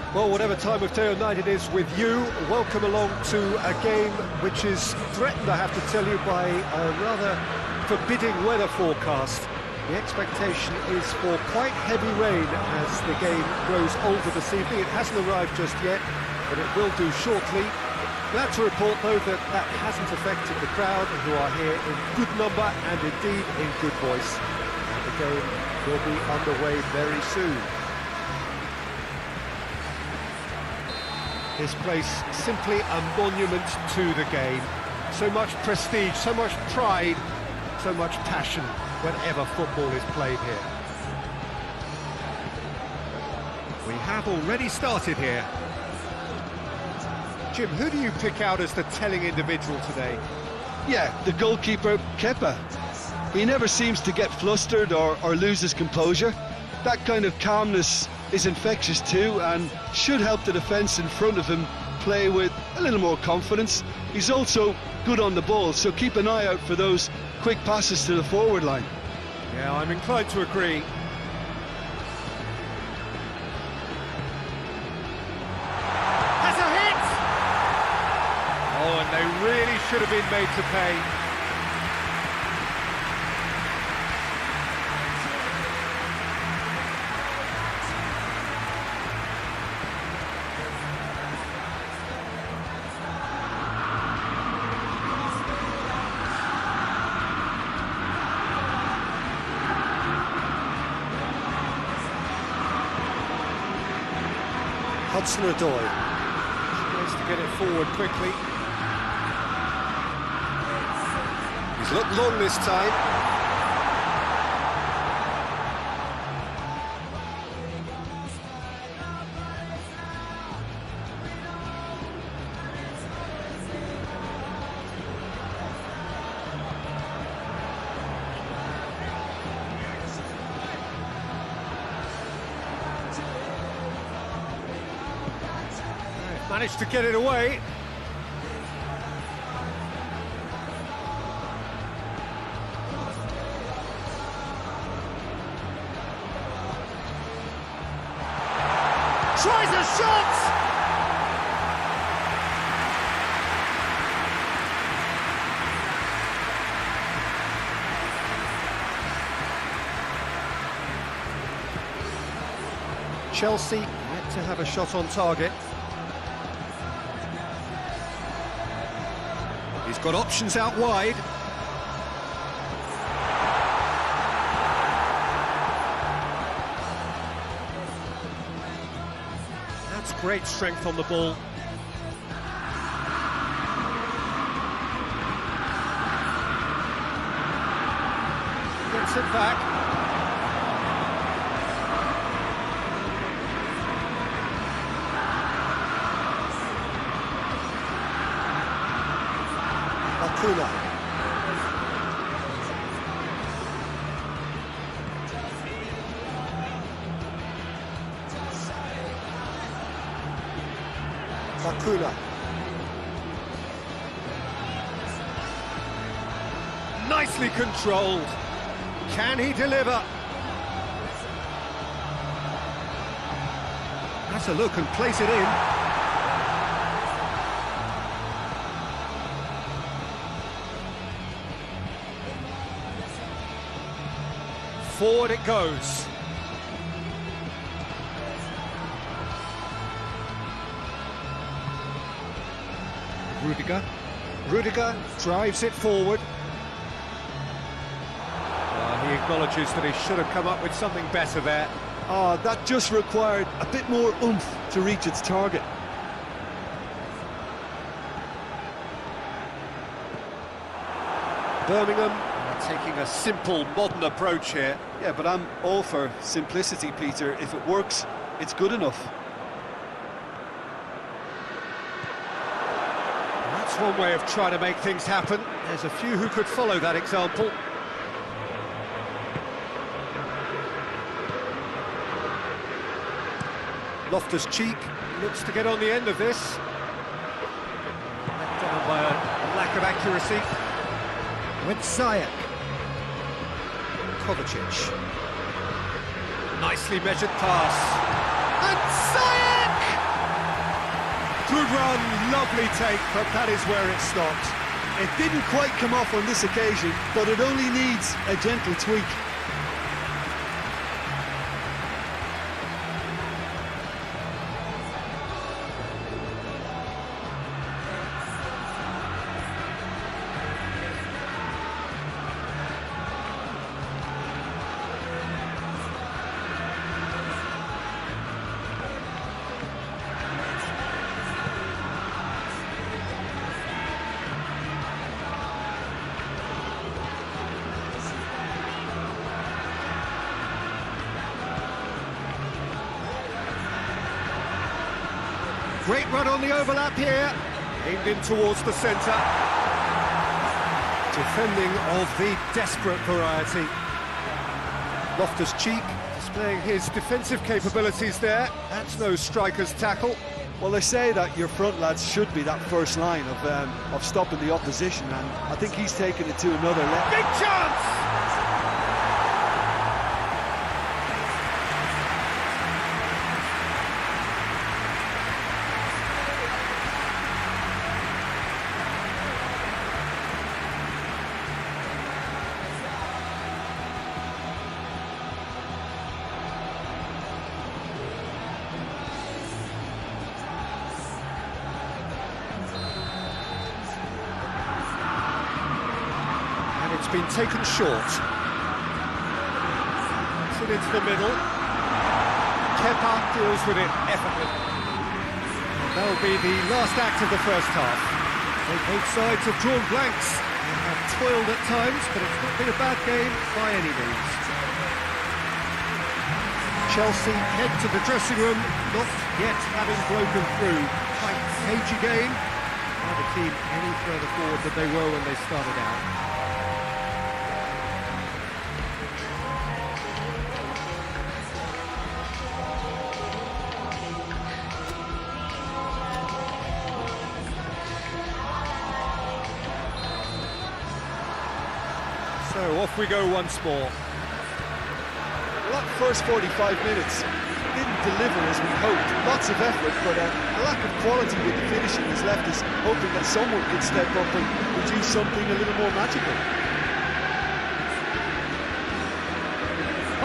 Well, whatever time of day or night it is with you, welcome along to a game which is threatened, I have to tell you, by a rather forbidding weather forecast. The expectation is for quite heavy rain as the game grows older this evening. It hasn't arrived just yet, but it will do shortly. Glad to report, though, that that hasn't affected the crowd, who are here in good number and indeed in good voice. And the game will be underway very soon. This place simply a monument to the game. So much prestige, so much pride, so much passion whenever football is played here. We have already started here. Jim, who do you pick out as the telling individual today? Yeah, the goalkeeper, Kepa. He never seems to get flustered or lose his composure. That kind of calmness is infectious too, and should help the defence in front of him play with a little more confidence. He's also good on the ball, so keep an eye out for those quick passes to the forward line. Yeah, I'm inclined to agree. Has a hit! Oh, and they really should have been made to pay. Hudson-Odoi tries to get it forward quickly. He's looked long this time. Managed to get it away. Tries a shot! Chelsea yet to have a shot on target. He's got options out wide. That's great strength on the ball. Gets it back. Bakula. Bakula. Nicely controlled. Can he deliver? That's a look and place it in. Forward it goes. Rudiger drives it forward. He acknowledges that he should have come up with something better there. That just required a bit more oomph to reach its target. Birmingham taking a simple, modern approach here. Yeah, but I'm all for simplicity, Peter. If it works, it's good enough. That's one way of trying to make things happen. There's a few who could follow that example. Loftus-Cheek looks to get on the end of this. Let down by a lack of accuracy. With Ziyech. Kovacic. Nicely measured pass. And Ziyech! Good run, lovely take, but that is where it stopped. It didn't quite come off on this occasion, but it only needs a gentle tweak. Great run on the overlap here, aimed in towards the centre. Defending of the desperate variety. Loftus-Cheek displaying his defensive capabilities there. That's no striker's tackle. Well, they say that your front lads should be that first line of stopping the opposition, and I think he's taken it to another level. Big chance! It's been taken short. It's into the middle. Kepa deals with it effortlessly. That'll be the last act of the first half. So both sides have drawn blanks and have toiled at times, but it's not been a bad game by any means. Chelsea head to the dressing room, not yet having broken through. Quite cagey game. Neither team any further forward than they were when they started out. So off we go once more. Well, that first 45 minutes didn't deliver as we hoped. Lots of effort, but a lack of quality with the finishing has left us hoping that someone could step up and produce something a little more magical.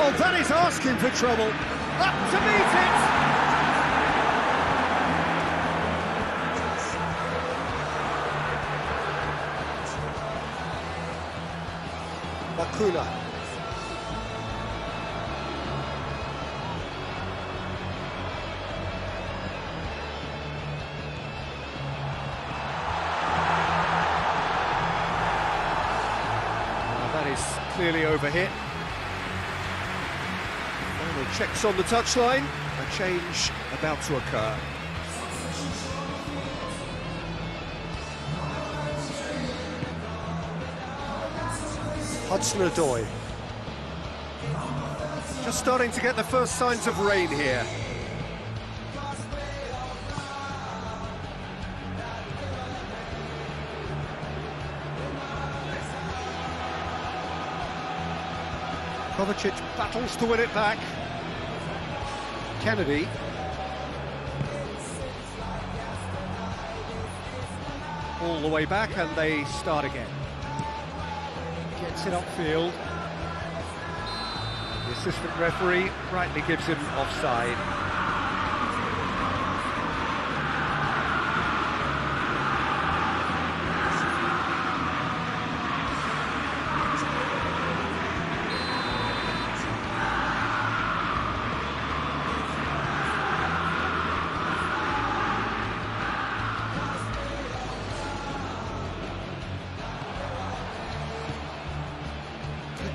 Oh, that is asking for trouble. Up to meet it! Bakuna. That is clearly overhit. Final checks on the touchline. A change about to occur. Hudson-Odoi. Just starting to get the first signs of rain here. Kovacic battles to win it back. Kennedy. All the way back and they start again. Gets it upfield. The assistant referee rightly gives him offside.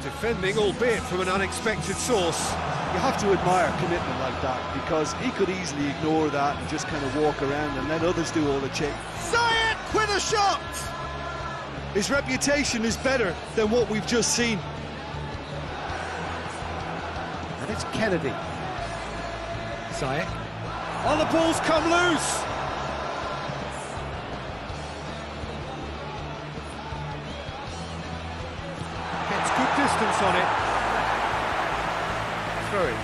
Defending, albeit from an unexpected source. You have to admire commitment like that, because he could easily ignore that and just kind of walk around and let others do all the chase. Ziyech with a shot! His reputation is better than what we've just seen. And it's Kennedy. Ziyech. Oh, the ball's come loose! Gets good distance on it. Throw in.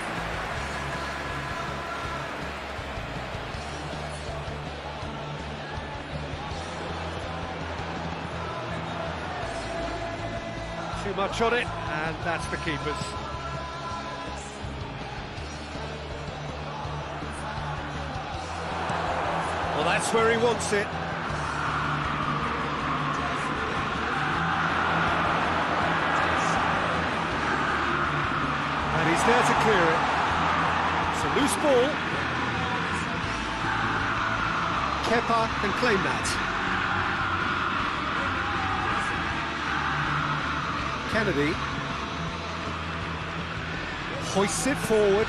much on it, and that's the keeper's. Well, that's where he wants it. And he's there to clear it. It's a loose ball. Kepa can claim that. Kennedy hoists it forward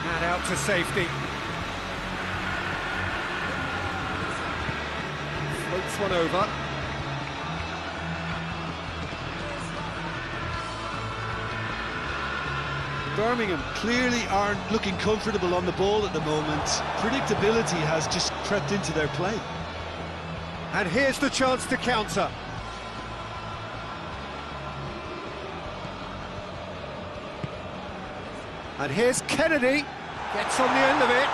and out to safety. Floats one over. Birmingham clearly aren't looking comfortable on the ball at the moment. Predictability has just crept into their play. And here's the chance to counter. And here's Kennedy, gets on the end of it.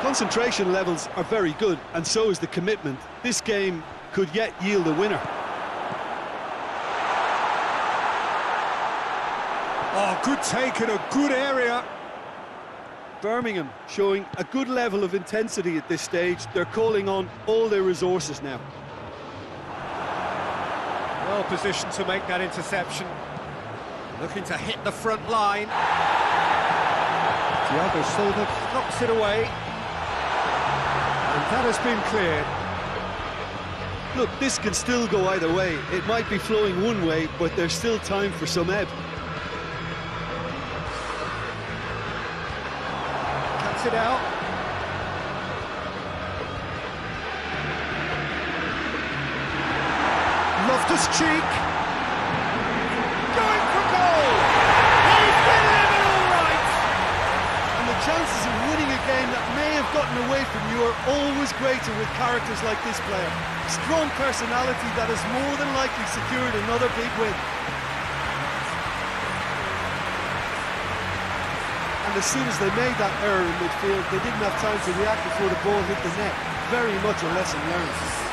Concentration levels are very good, and so is the commitment. This game could yet yield a winner. Oh, good take in a good area. Birmingham showing a good level of intensity at this stage. They're calling on all their resources now. Well positioned to make that interception. Looking to hit the front line. Thiago Silva knocks it away. And that has been cleared. Look, this can still go either way. It might be flowing one way, but there's still time for some ebb. Cuts it out. Loftus-Cheek. Going for goal! He's getting it all right! And the chances of winning a game that may have gotten away from you are always greater with characters like this player. Strong personality that has more than likely secured another big win. And as soon as they made that error in midfield, they didn't have time to react before the ball hit the net. Very much a lesson learned.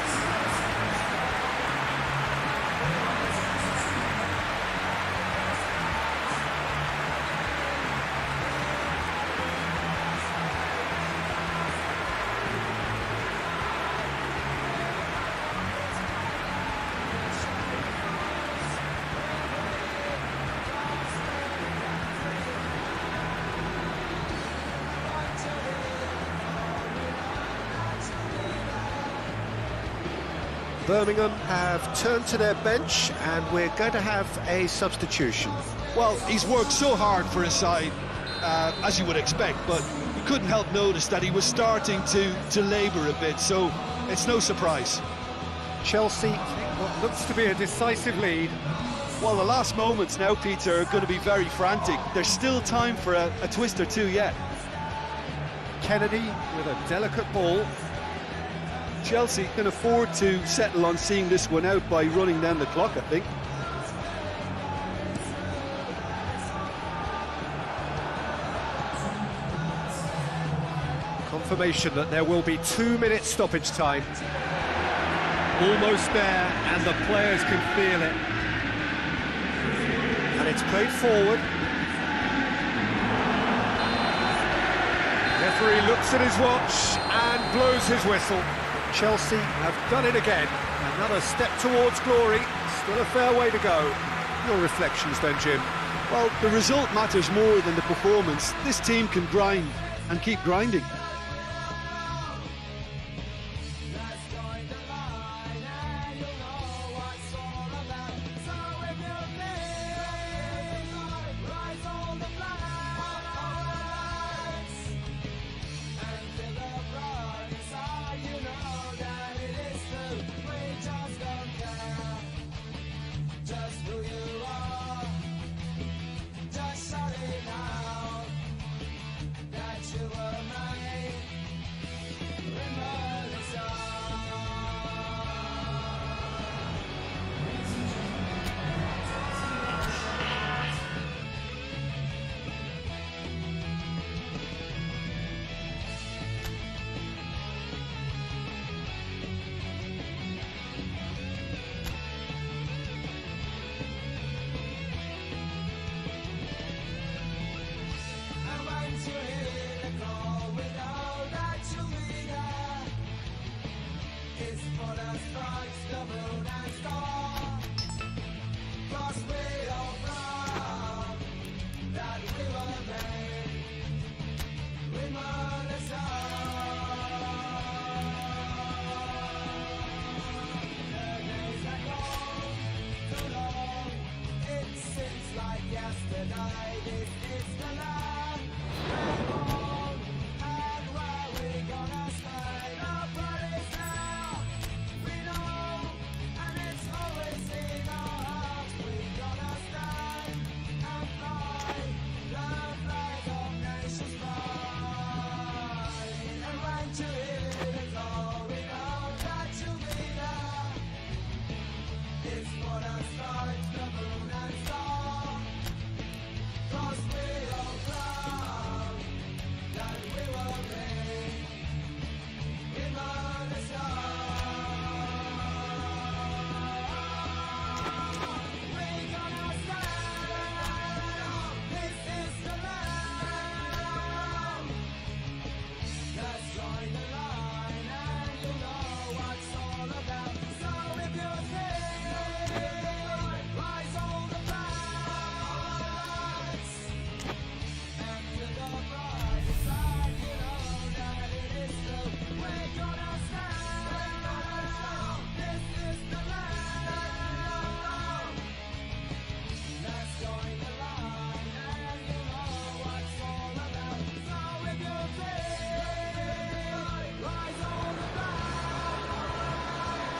Birmingham have turned to their bench, and we're going to have a substitution. Well, he's worked so hard for his side, as you would expect, but you couldn't help notice that he was starting to labour a bit, so it's no surprise. Chelsea take what looks to be a decisive lead. Well, the last moments now, Peter, are going to be very frantic. There's still time for a twist or two yet. Kennedy with a delicate ball. Chelsea can afford to settle on seeing this one out by running down the clock, I think. Confirmation that there will be 2 minutes stoppage time. Almost there, and the players can feel it. And it's played forward. Referee looks at his watch and blows his whistle. Chelsea have done it again. Another step towards glory. Still a fair way to go. Your reflections then, Jim? Well, the result matters more than the performance. This team can grind and keep grinding. Just shout it out that you were mine.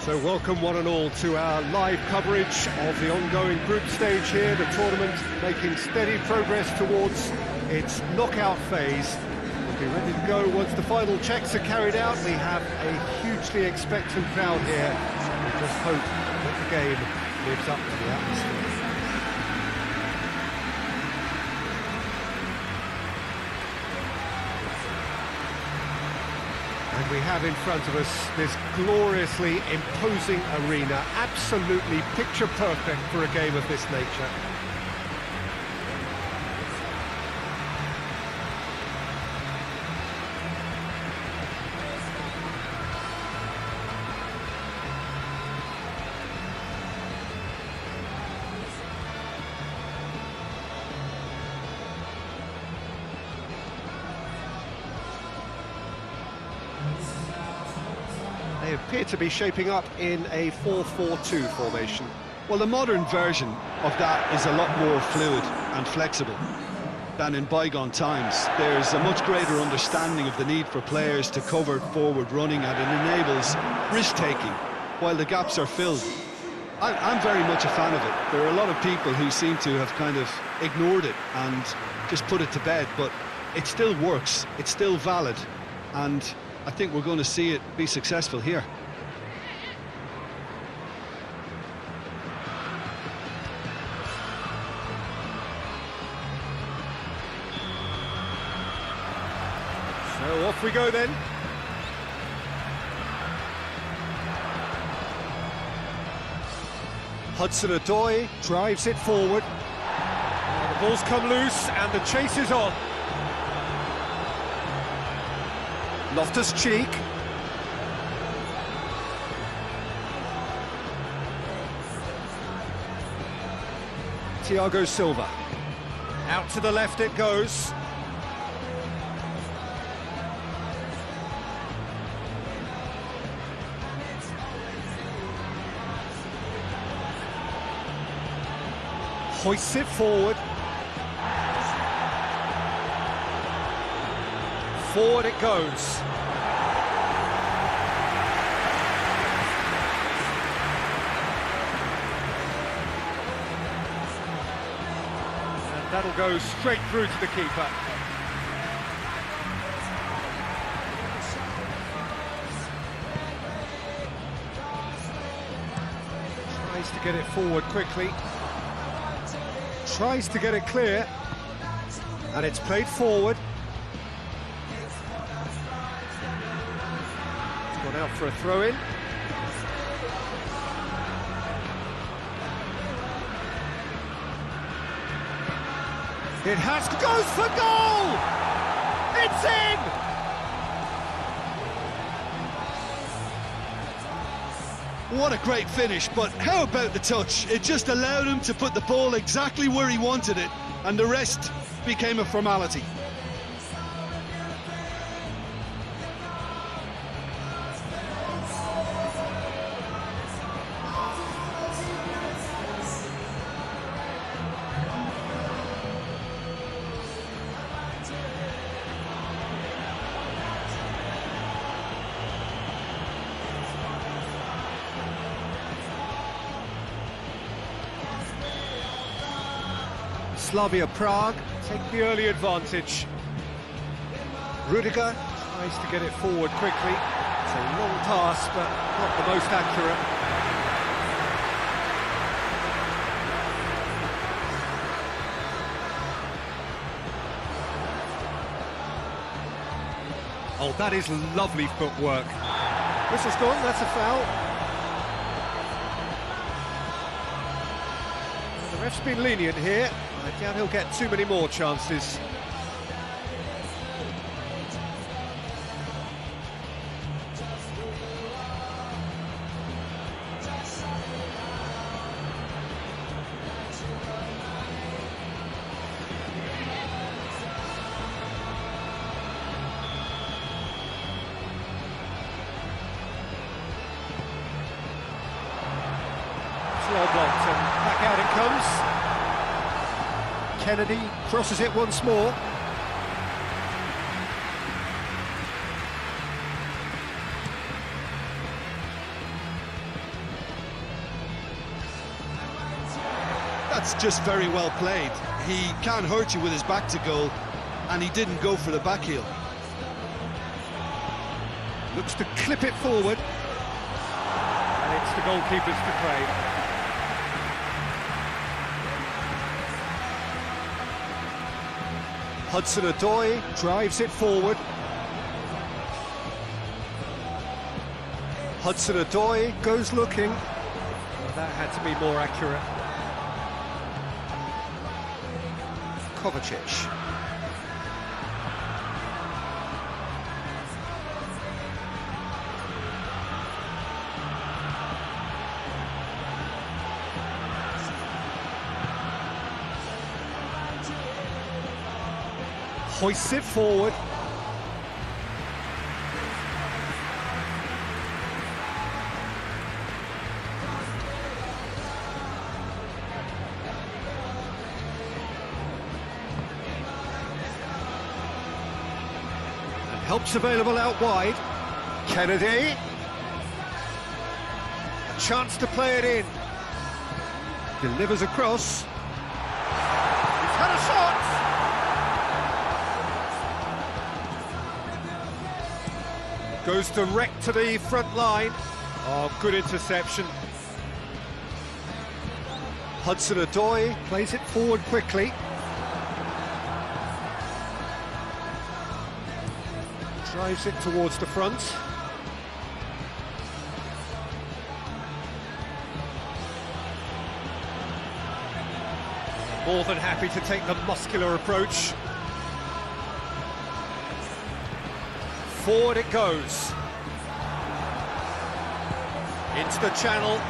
So welcome one and all to our live coverage of the ongoing group stage here, the tournament making steady progress towards its knockout phase. We'll be ready to go once the final checks are carried out. We have a hugely expectant crowd here. We just hope that the game lives up to the atmosphere. And we have in front of us this gloriously imposing arena, absolutely picture perfect for a game of this nature. They appear to be shaping up in a 4-4-2 formation. Well, the modern version of that is a lot more fluid and flexible than in bygone times. There's a much greater understanding of the need for players to cover forward running, and it enables risk-taking while the gaps are filled. I'm very much a fan of it. There are a lot of people who seem to have kind of ignored it and just put it to bed, but it still works, it's still valid, and I think we're going to see it be successful here. So off we go then. Hudson-Odoi drives it forward. The ball's come loose and the chase is on. Loftus-Cheek. Thiago Silva. Out to the left it goes. Hoists it forward. Forward it goes. And that'll go straight through to the keeper. Tries to get it forward quickly. Tries to get it clear. And it's played forward. Out for a throw-in. It goes for goal! It's in! What a great finish, but how about the touch? It just allowed him to put the ball exactly where he wanted it, and the rest became a formality. Slavia Prague take the early advantage. Rudiger tries to get it forward quickly. It's a long pass, but not the most accurate. Oh, that is lovely footwork. Whistle's gone, that's a foul. The ref's been lenient here. I doubt he'll get too many more chances. Well blocked, and back out it comes. Kennedy crosses it once more. That's just very well played. He can't hurt you with his back to goal, and he didn't go for the back heel. Looks to clip it forward. And it's the goalkeeper's to play. Hudson-Odoi drives it forward. Hudson-Odoi goes looking. Well, that had to be more accurate. Kovacic. Hoists it forward. And help's available out wide. Kennedy. A chance to play it in. Delivers across. He's had a shot! Goes direct to the front line. Oh, good interception. Hudson-Odoi plays it forward quickly. Drives it towards the front. More than happy to take the muscular approach. Forward it goes. Into the channel.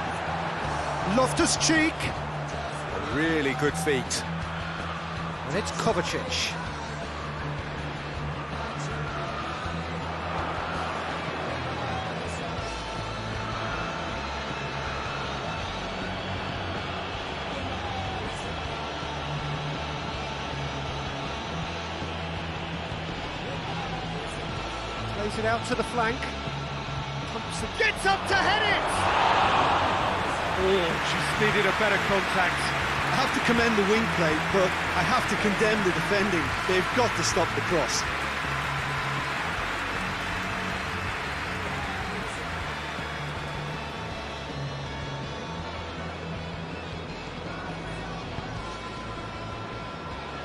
Loftus-Cheek. A really good feat. And it's Kovacic. Plays it out to the flank. Thompson gets up to head it! Oh, just needed a better contact. I have to commend the wing play, but I have to condemn the defending. They've got to stop the cross.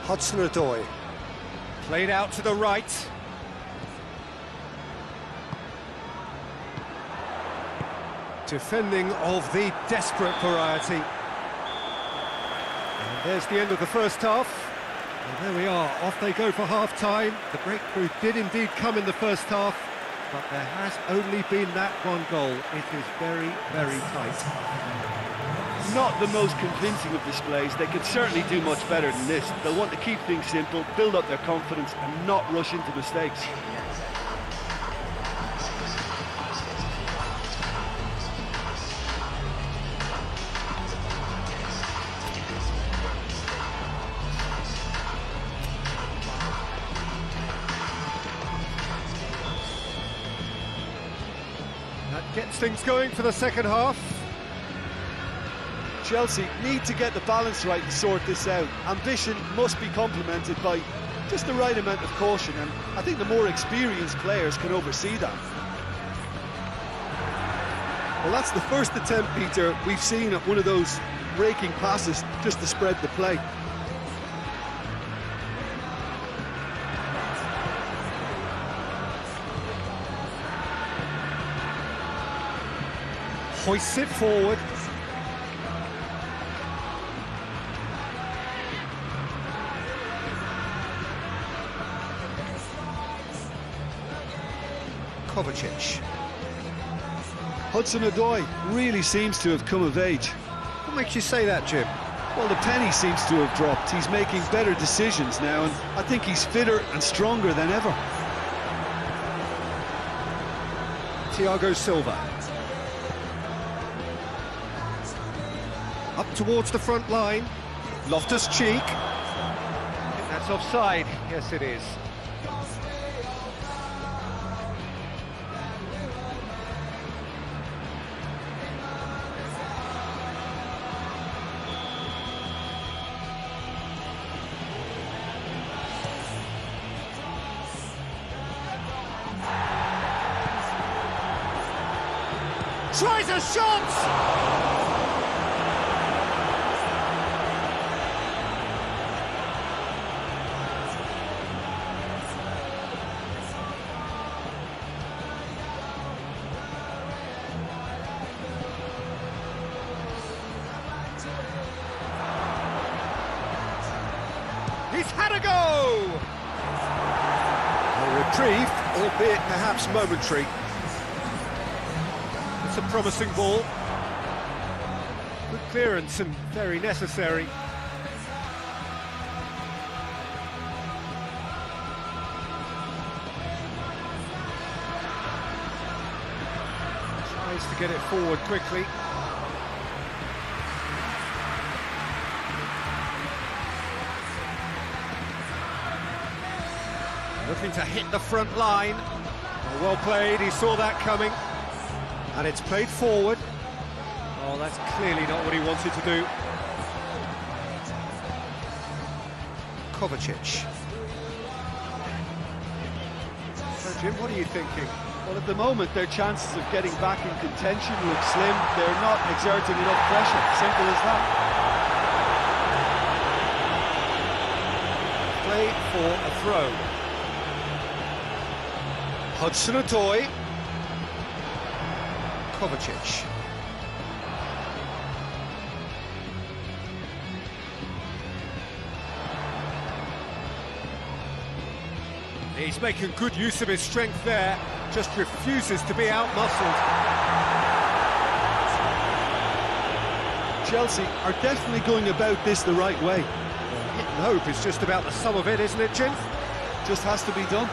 Hudson-Odoi. Played out to the right. Defending of the desperate variety. And there's the end of the first half. And there we are, off they go for half-time. The breakthrough did indeed come in the first half. but there has only been that one goal. It is very, very tight. Not the most convincing of displays. They could certainly do much better than this. They'll want to keep things simple, build up their confidence and not rush into mistakes. That gets things going for the second half. Chelsea need to get the balance right and sort this out. Ambition must be complemented by just the right amount of caution, and I think the more experienced players can oversee that. Well, that's the first attempt, Peter, we've seen at one of those raking passes just to spread the play. Hoists it forward. Kovacic. Hudson-Odoi really seems to have come of age. What makes you say that, Jim? Well, the penny seems to have dropped. He's making better decisions now, and I think he's fitter and stronger than ever. Thiago Silva. Up towards the front line. Loftus-Cheek. I think that's offside. Yes, it is. Tries a shot! He's had a go! A reprieve, albeit perhaps momentary. It's a promising ball. Good clearance and very necessary. Tries to get it forward quickly. Looking to hit the front line. Well played, he saw that coming. And it's played forward. Oh, that's clearly not what he wanted to do. Kovacic. So, Jim, what are you thinking? Well, at the moment, their chances of getting back in contention look slim. They're not exerting enough pressure. Simple as that. Play for a throw. Hudson-Odoi. Kovacic. He's making good use of his strength there, just refuses to be out-muscled. Chelsea are definitely going about this the right way. Hit and hope is just about the sum of it, isn't it, Jim? Just has to be done.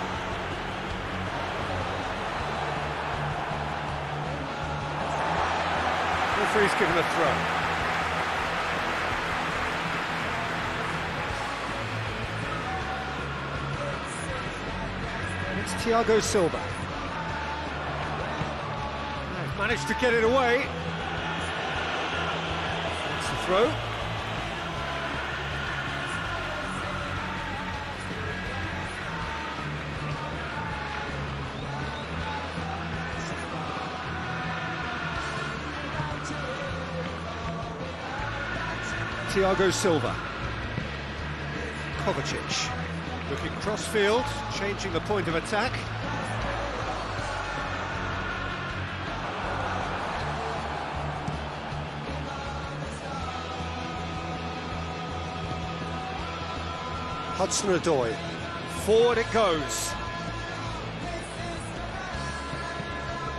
Referee's given a throw. It's Thiago Silva. They've managed to get it away. It's the throw. Thiago Silva. Kovacic. Looking cross-field, changing the point of attack. Hudson-Odoi. Forward it goes.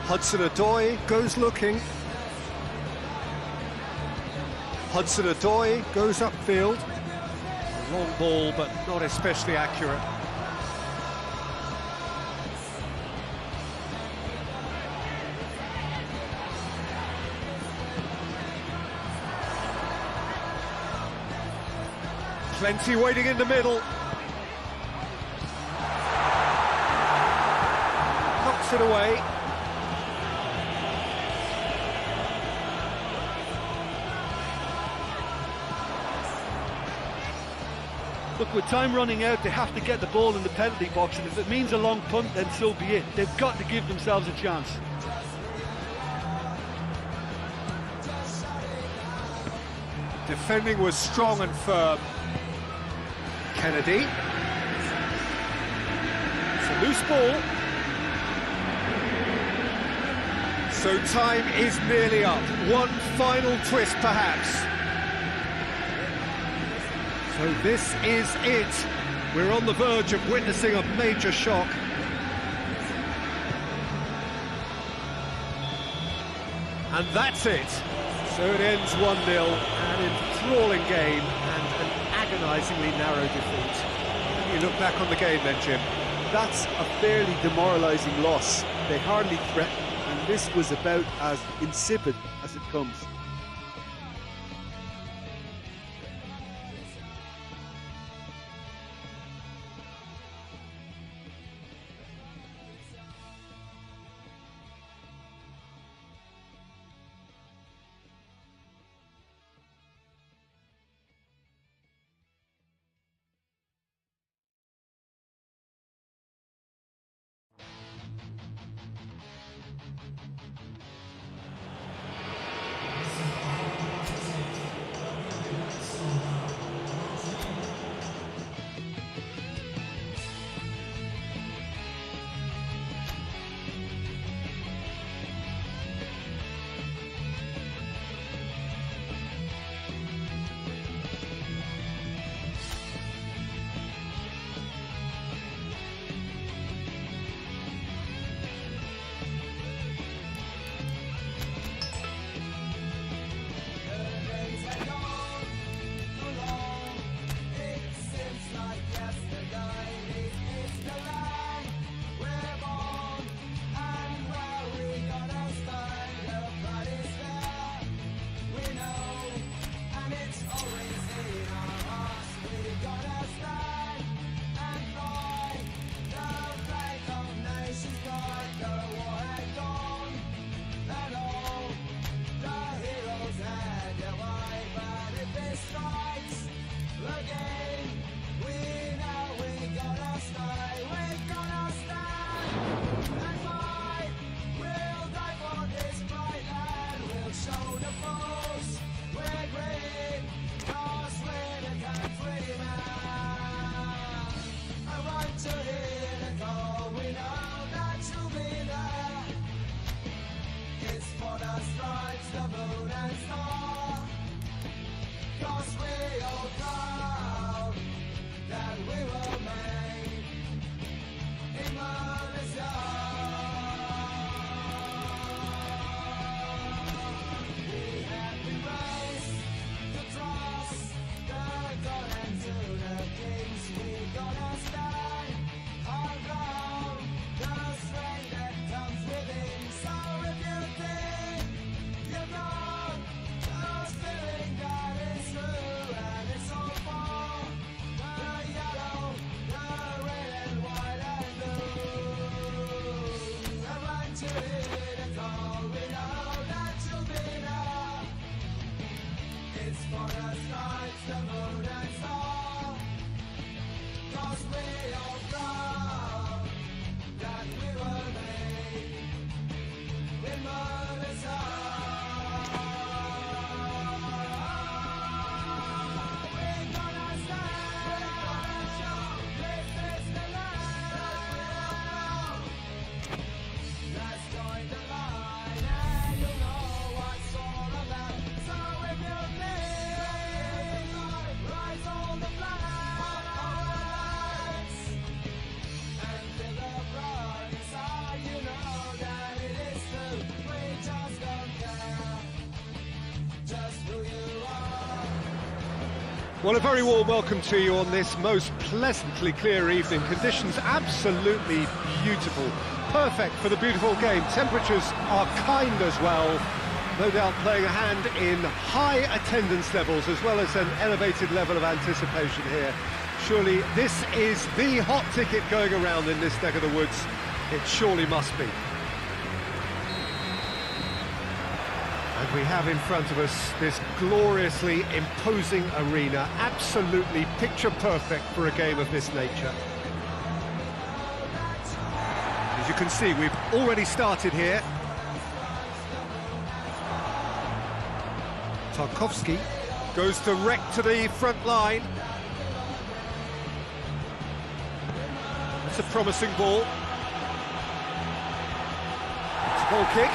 Hudson-Odoi goes looking. Hudson-Odoi goes upfield. A long ball, but not especially accurate. Plenty waiting in the middle. Knocks it away. Look, with time running out, they have to get the ball in the penalty box, and if it means a long punt, then so be it. They've got to give themselves a chance. Defending was strong and firm. Kennedy. It's a loose ball. So time is nearly up. One final twist, perhaps. So this is it. We're on the verge of witnessing a major shock. And that's it. So it ends 1-0, an enthralling game and an agonisingly narrow defeat. When you look back on the game then, Jim? That's a fairly demoralising loss. They hardly threatened, and this was about as insipid as it comes. Well, a very warm welcome to you on this most pleasantly clear evening. Conditions absolutely beautiful. Perfect for the beautiful game. Temperatures are kind as well. No doubt playing a hand in high attendance levels as well as an elevated level of anticipation here. Surely this is the hot ticket going around in this neck of the woods. It surely must be. And we have in front of us this gloriously imposing arena, absolutely picture perfect for a game of this nature. As you can see, we've already started here. Tarkowski goes direct to the front line. That's a promising ball. It's a goal kick.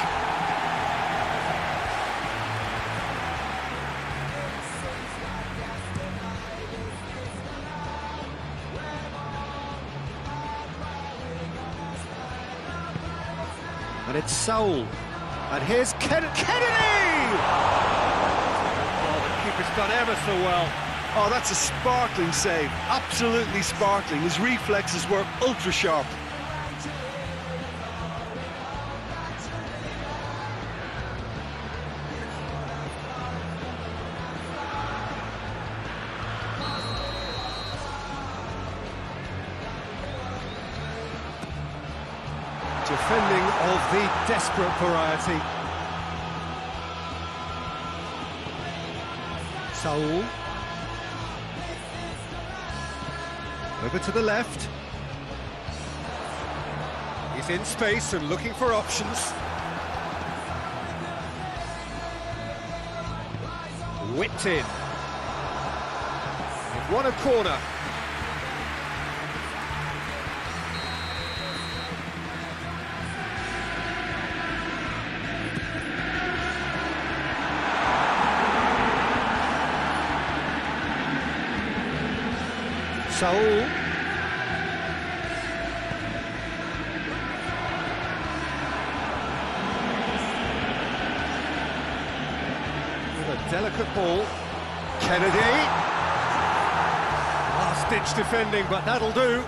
And it's Saul. And here's Kennedy! Oh, the keeper's done ever so well. Oh, that's a sparkling save. Absolutely sparkling. His reflexes were ultra sharp. Defending of the desperate variety. Saul. Over to the left. He's in space and looking for options. Whipped in. They've won a corner. Saul. With a delicate ball. Kennedy. Last-ditch defending, but that'll do.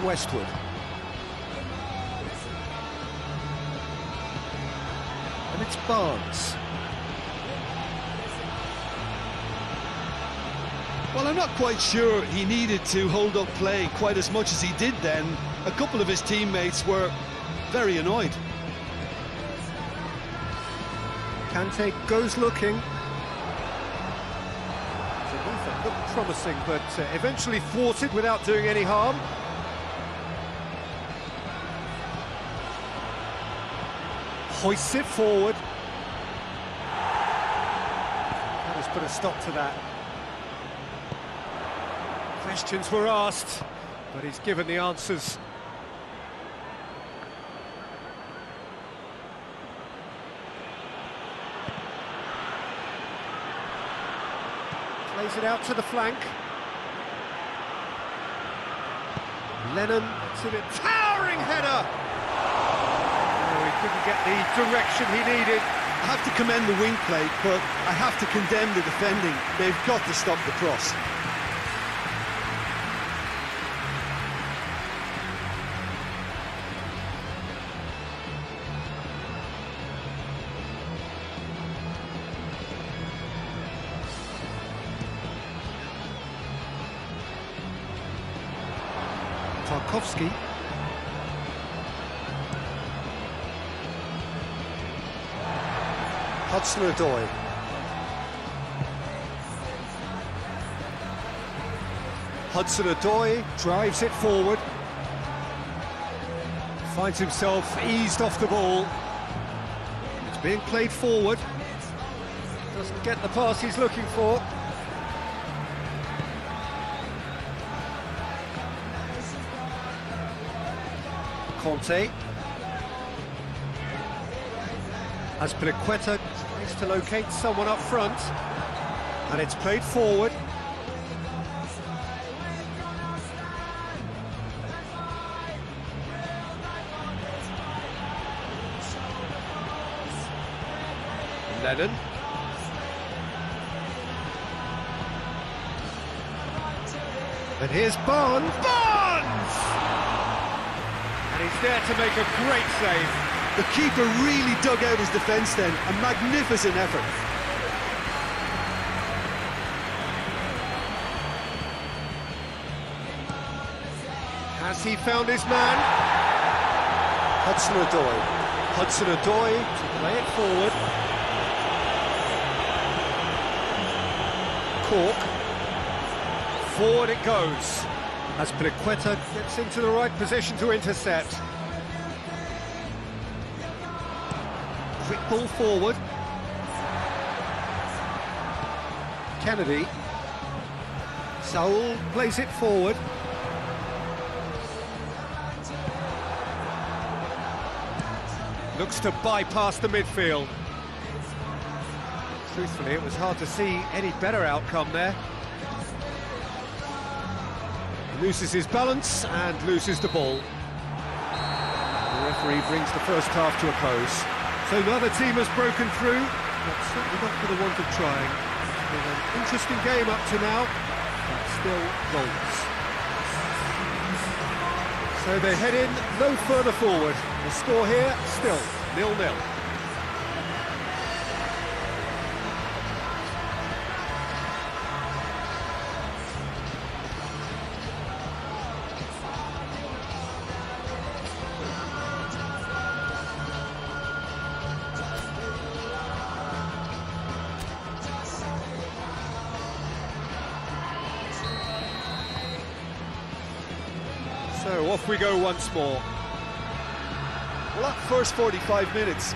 Westwood. And it's Barnes. Well, I'm not quite sure he needed to hold up play quite as much as he did then. A couple of his teammates were very annoyed. Kante goes looking. Looked promising, but eventually thwarted without doing any harm. Hoists it forward. That has put a stop to that. Questions were asked, but he's given the answers. Plays it out to the flank. Lennon to the towering header. Oh, he couldn't get the direction he needed. I have to commend the wing play, but I have to condemn the defending. They've got to stop the cross. Tarkowski. Hudson-Odoi. Hudson-Odoi drives it forward. Finds himself eased off the ball. It's being played forward. Doesn't get the pass he's looking for. Komp. Azpilicueta tries to locate someone up front, and it's played forward. Lennon. And here's Barnes. Barnes! And he's there to make a great save. The keeper really dug out his defence then, a magnificent effort. Has he found his man? Hudson-Odoi. Hudson-Odoi to play it forward. Cork. Forward it goes. As Briqueta gets into the right position to intercept. Quick ball forward. Kennedy. Saul plays it forward. Looks to bypass the midfield. Truthfully, it was hard to see any better outcome there. He loses his balance and loses the ball. The referee brings the first half to a close. So neither team has broken through, but certainly not for the want of trying. It's been an interesting game up to now, but still goals. So they head in no further forward. The score here, still 0-0. So off we go once more. Well, that first 45 minutes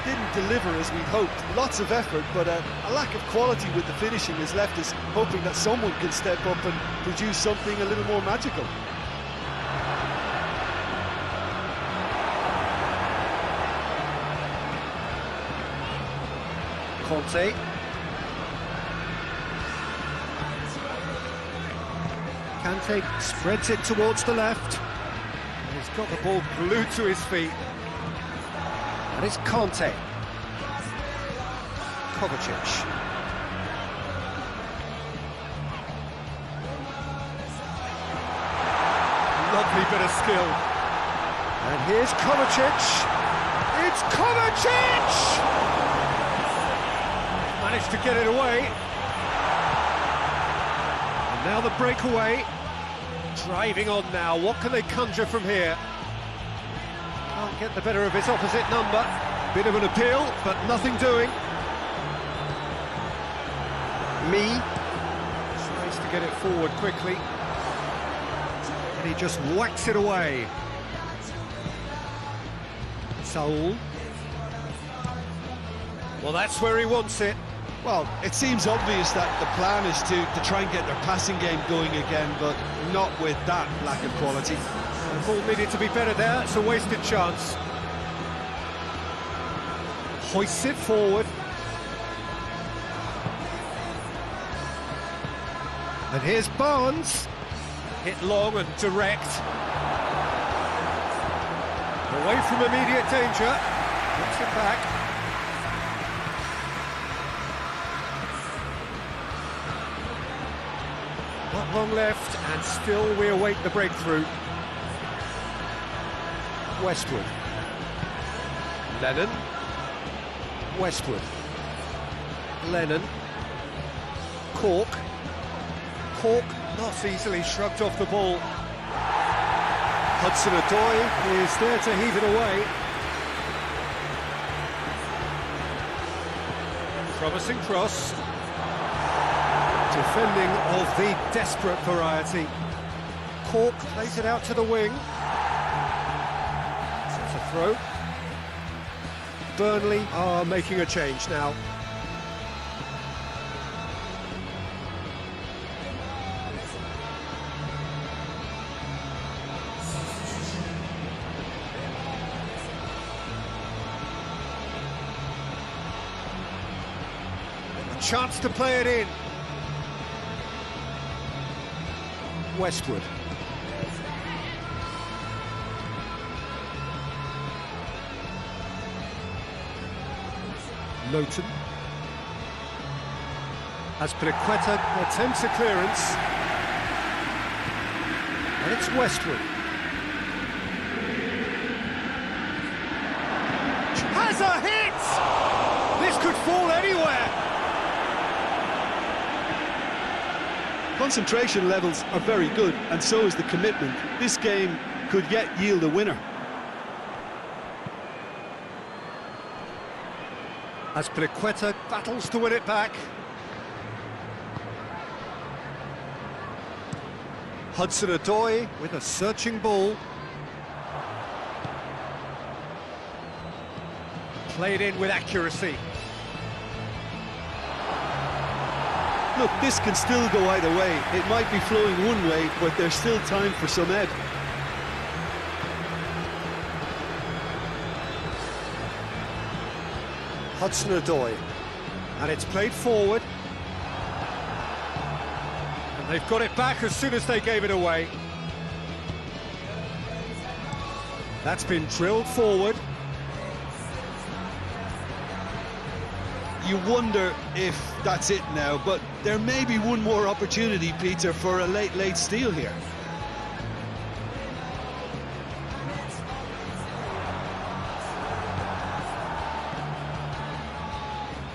didn't deliver as we'd hoped. Lots of effort, but a lack of quality with the finishing has left us hoping that someone can step up and produce something a little more magical. Conte. Kante spreads it towards the left. He's got the ball glued to his feet. And it's Conte. Kovacic. Lovely bit of skill. And here's Kovacic. It's Kovacic! Managed to get it away. And now the breakaway. Driving on now. What can they conjure from here? Can't get the better of his opposite number. Bit of an appeal, but nothing doing. Mee tries to get it forward quickly. And he just whacks it away. Saul. Well, that's where he wants it. Well, it seems obvious that the plan is to try and get their passing game going again, but not with that lack of quality. The ball needed to be better there, it's a wasted chance. Hoists it forward. And here's Barnes. Hit long and direct. Away from immediate danger. Puts it back. Not long left, and still we await the breakthrough. Westwood. Lennon. Westwood. Lennon. Cork. Cork not easily shrugged off the ball. Hudson-Odoi is there to heave it away. Promising cross. Defending of the desperate variety. Cork plays it out to the wing. It's a throw. Burnley are making a change now. A chance to play it in. Westwood. Lowton. As Azpilicueta attempts a clearance. And it's Westwood. Has a hit! This could fall anywhere! Concentration levels are very good, and so is the commitment. This game could yet yield a winner. As Azpilicueta battles to win it back. Hudson-Odoi with a searching ball. Played in with accuracy. Look, this can still go either way. It might be flowing one way, but there's still time for some ebb. Hudson-Odoi, and it's played forward. And they've got it back as soon as they gave it away. That's been drilled forward. You wonder if that's it now, but there may be one more opportunity, Peter, for a late steal here.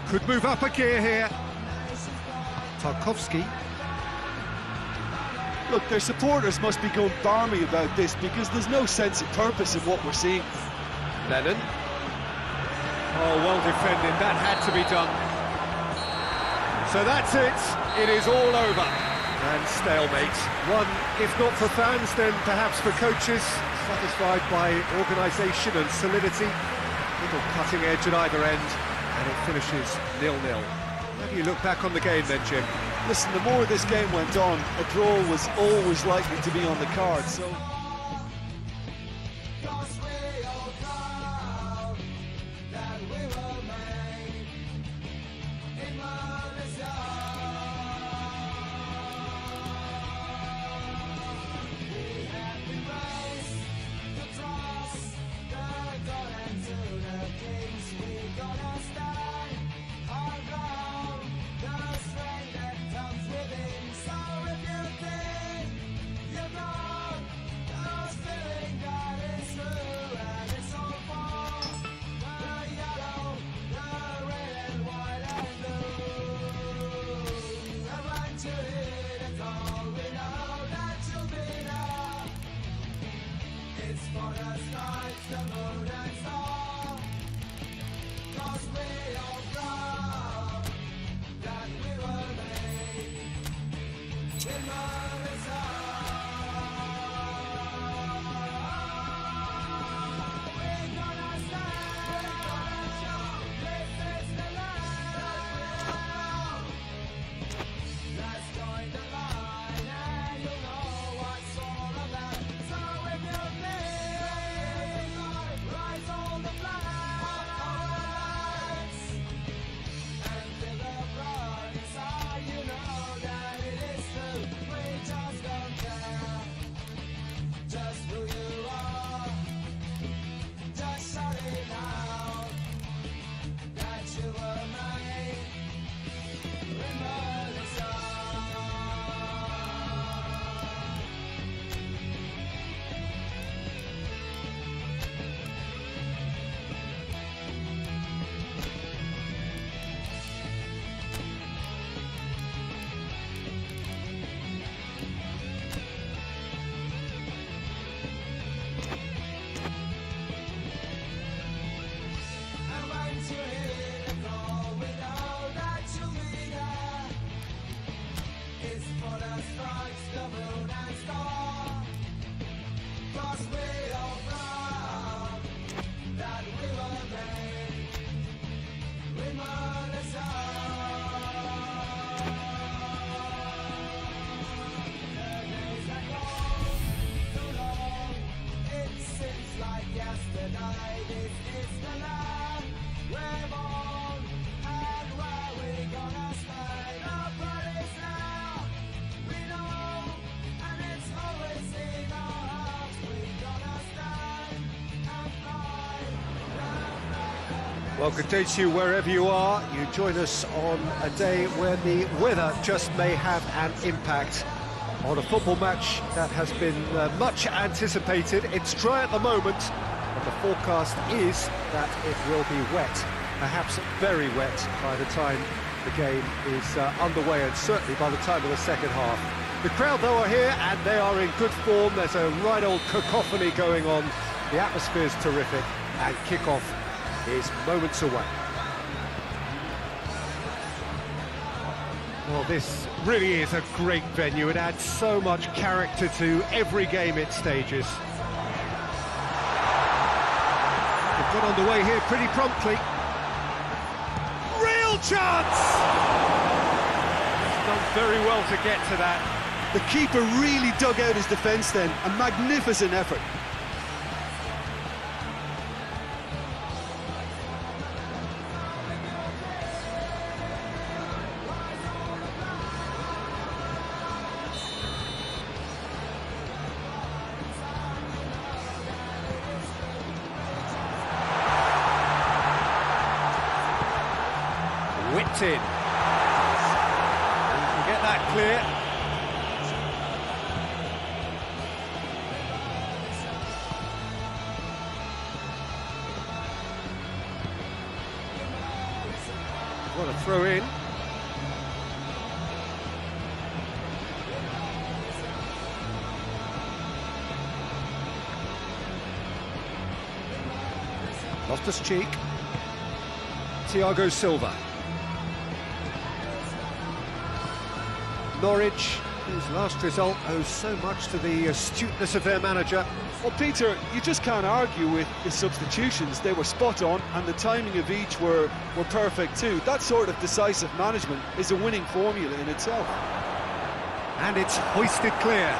Could move up a gear here. Tarkowski. Look, their supporters must be going balmy about this because there's no sense of purpose in what we're seeing. Lennon. Oh, well defended, that had to be done. So that's it, it is all over. And stalemate. One, if not for fans, then perhaps for coaches, satisfied by organisation and solidity. Little cutting edge at either end, and it finishes 0-0. How do you look back on the game then, Jim? Listen, the more this game went on, a draw was always likely to be on the card, so... Well, good day to you wherever you are. You join us on a day where the weather just may have an impact on a football match that has been much anticipated. It's dry at the moment, but the forecast is that it will be wet, perhaps very wet by the time the game is underway, and certainly by the time of the second half. The crowd, though, are here, and they are in good form. There's a right old cacophony going on. The atmosphere is terrific, and kick-off is moments away. Well, this really is a great venue. It adds so much character to every game it stages. They've got underway here pretty promptly. Real chance! He's done very well to get to that. The keeper really dug out his defence then. A magnificent effort. Whipped in. You can get that clear. What a throw in. Loftus-Cheek. Thiago Silva. Norwich, whose last result owes so much to the astuteness of their manager. Well, Peter, you just can't argue with the substitutions. They were spot on, and the timing of each were perfect too. That sort of decisive management is a winning formula in itself. And it's hoisted clear.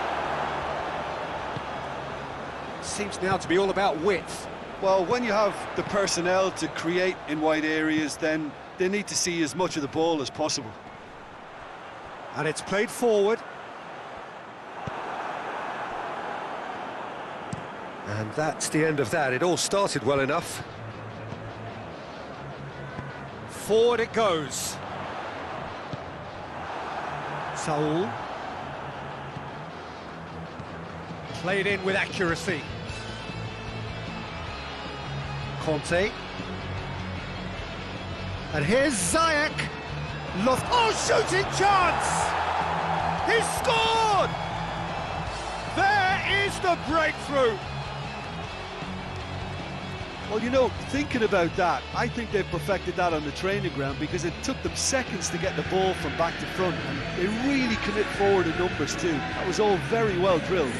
Seems now to be all about width. Well, when you have the personnel to create in wide areas, then they need to see as much of the ball as possible. And it's played forward. And that's the end of that. It all started well enough. Forward it goes. Saul. Played in with accuracy. Komp. And here's Ziyech. Oh, shooting chance! He's scored! There is the breakthrough! Well, you know, thinking about that, I think they've perfected that on the training ground, because it took them seconds to get the ball from back to front, and they really commit forward in numbers too. That was all very well drilled.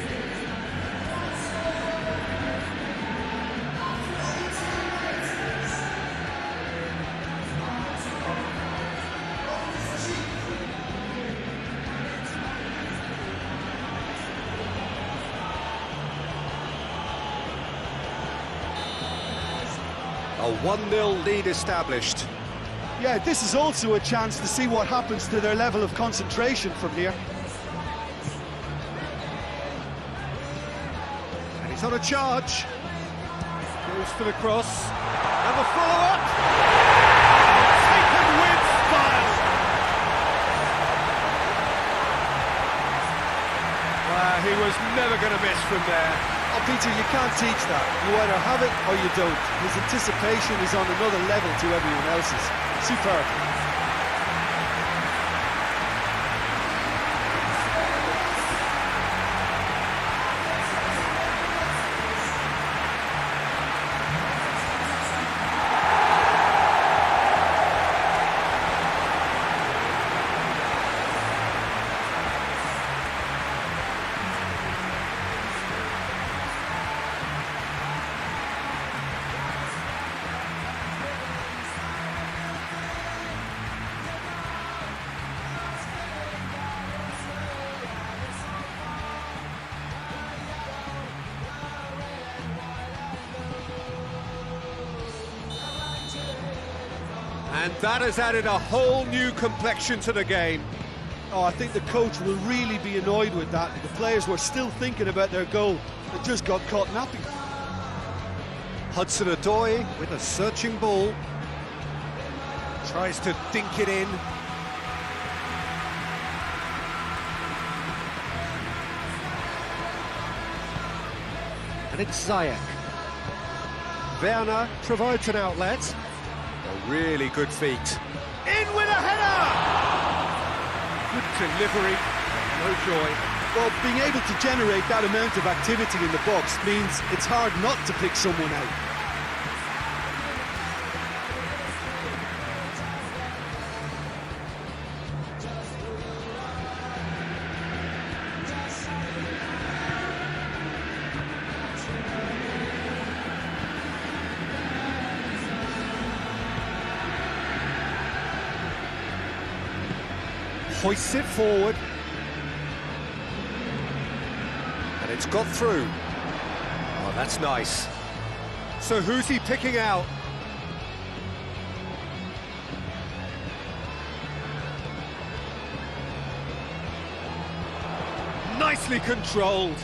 A 1-0 lead established. Yeah, this is also a chance to see what happens to their level of concentration from here. And he's on a charge. Goes for the cross. And the follow-up. Taken with style. He was never going to miss from there. Oh, Peter, you can't teach that. You either have it or you don't. His anticipation is on another level to everyone else's. Superb. And that has added a whole new complexion to the game. Oh, I think the coach will really be annoyed with that. The players were still thinking about their goal. They just got caught napping. Hudson-Odoi with a searching ball. Tries to dink it in. And it's Ziyech. Werner provides an outlet. A really good feet. In with a header! Good delivery, no joy. Well, being able to generate that amount of activity in the box means it's hard not to pick someone out. Hoists it forward. And it's got through. Oh, that's nice. So who's he picking out? Nicely controlled.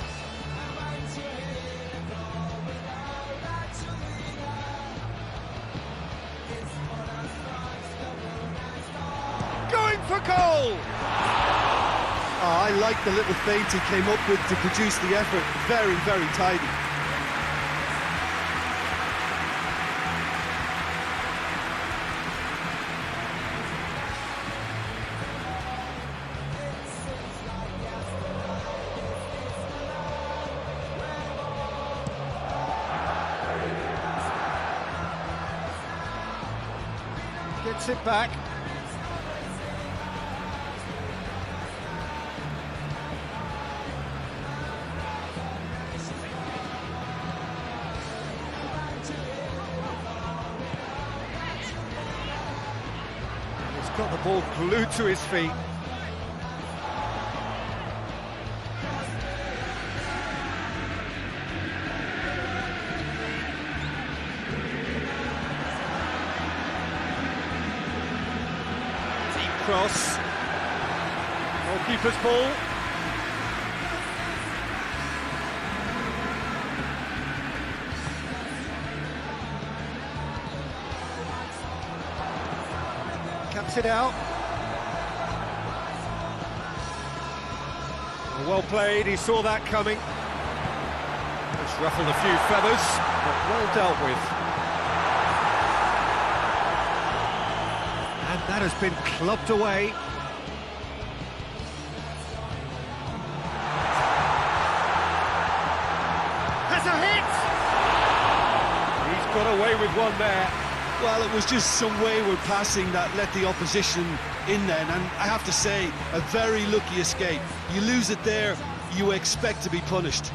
Going for goal! I like the little feint he came up with to produce the effort. Very, very tidy. Gets it back. He's got the ball glued to his feet. Cross. Goalkeeper's ball. Caps it out. Well played, he saw that coming. Just ruffled a few feathers, but well dealt with. And that has been clubbed away. Has a hit! He's got away with one there. Well, it was just some wayward passing that let the opposition in then, and I have to say, a very lucky escape. You lose it there, you expect to be punished.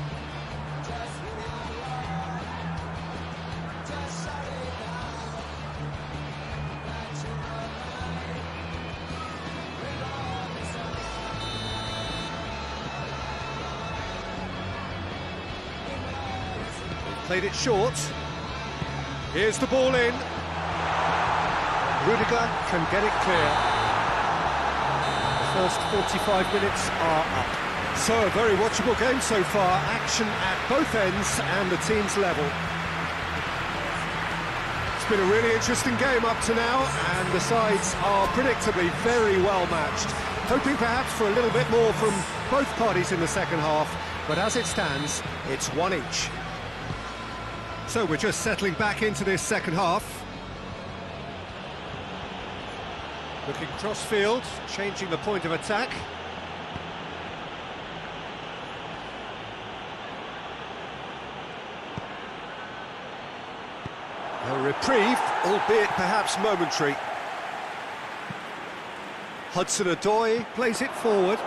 Played it short. Here's the ball in. Rudiger can get it clear. The first 45 minutes are up. So a very watchable game so far. Action at both ends and the team's level. It's been a really interesting game up to now, and the sides are predictably very well matched. Hoping perhaps for a little bit more from both parties in the second half, but as it stands, it's one each. So we're just settling back into this second half. Looking cross-field, changing the point of attack. A reprieve, albeit perhaps momentary. Hudson-Odoi plays it forward.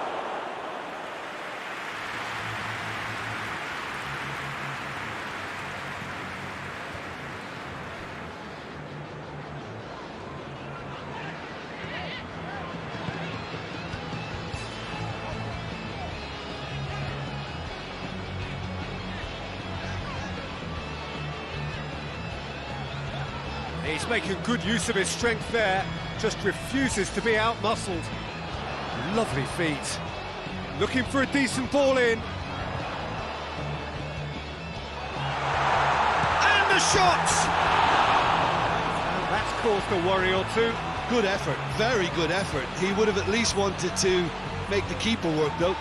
He's making good use of his strength there, just refuses to be out-muscled. Lovely feet. Looking for a decent ball in. And the shot! And that's caused a worry or two. Good effort, very good effort. He would have at least wanted to make the keeper work, though.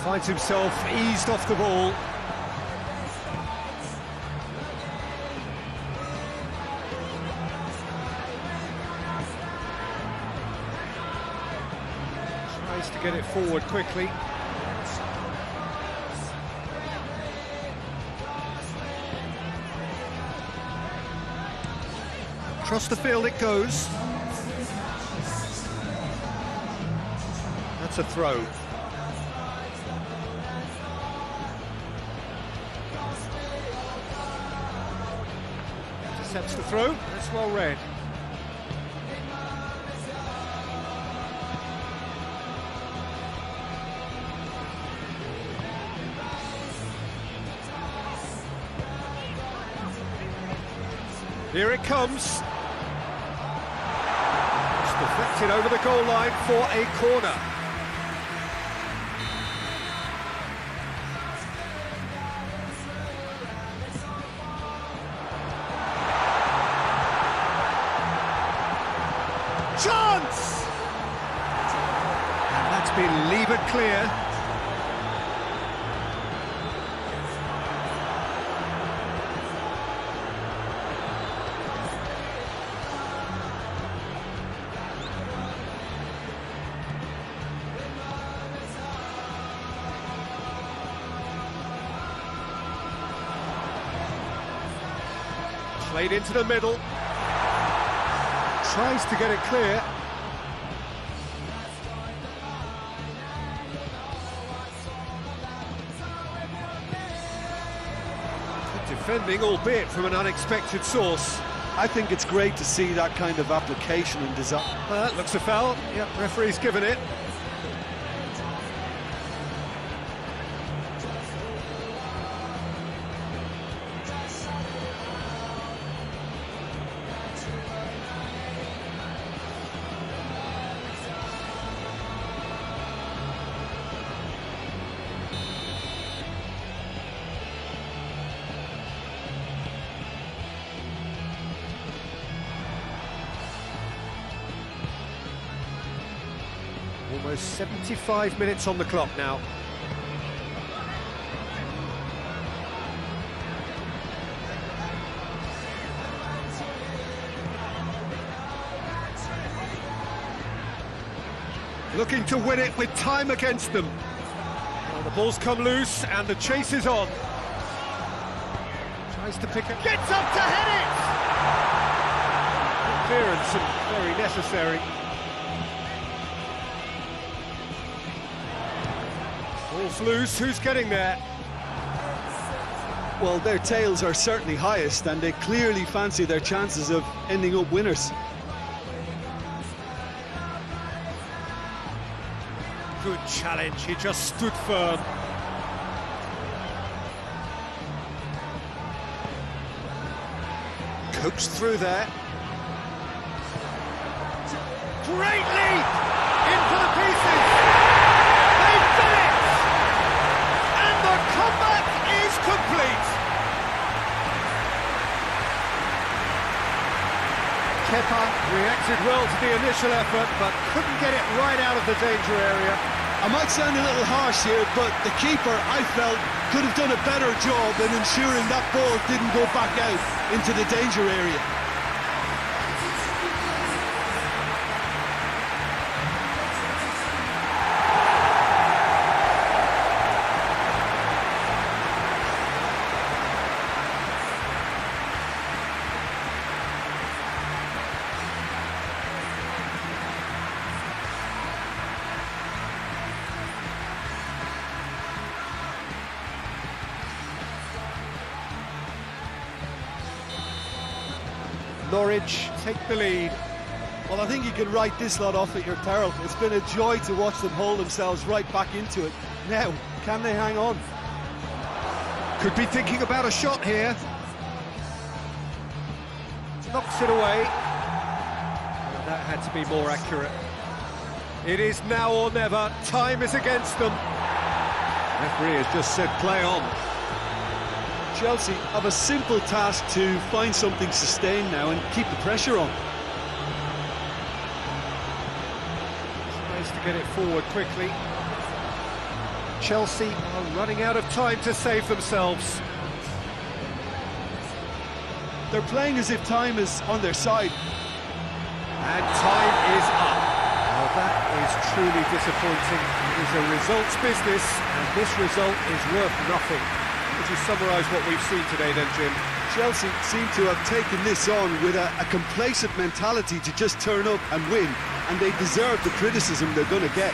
Finds himself eased off the ball. Tries to get it forward quickly. Across the field it goes. That's a throw. Intercepts the throw. That's well read. Here it comes. It's deflected over the goal line for a corner. Chance! And that's been levered clear. Played into the middle. Tries to get it clear. Good defending, albeit from an unexpected source. I think it's great to see that kind of application and design. Looks a foul. Yep, referee's given it. Almost 75 minutes on the clock now. Looking to win it with time against them. Well, the ball's come loose and the chase is on. Tries to pick it. Gets up to head it! Clearance and very necessary. Ball's loose, who's getting there? Well, their tails are certainly highest, and they clearly fancy their chances of ending up winners. Good challenge, he just stood firm. Coaxed through there. Great leap! In for the pieces! They've done it! And the comeback is complete! Kepa reacted well to the initial effort, but couldn't get it right out of the danger area. I might sound a little harsh here, but the keeper, I felt, could have done a better job in ensuring that ball didn't go back out into the danger area. Norwich take the lead. Well, I think you can write this lot off at your peril. It's been a joy to watch them hold themselves right back into it. Now, can they hang on? Could be thinking about a shot here. knocks it away. And that had to be more accurate. It is now or never. Time is against them. Referee has just said play on. Chelsea have a simple task to find something sustained now and keep the pressure on. Tries to get it forward quickly. Chelsea are running out of time to save themselves. They're playing as if time is on their side. And time is up. Well, that is truly disappointing. It is a results business, and this result is worth nothing. Would you summarise what we've seen today then, Jim? Chelsea seem to have taken this on with a complacent mentality to just turn up and win, and they deserve the criticism they're going to get.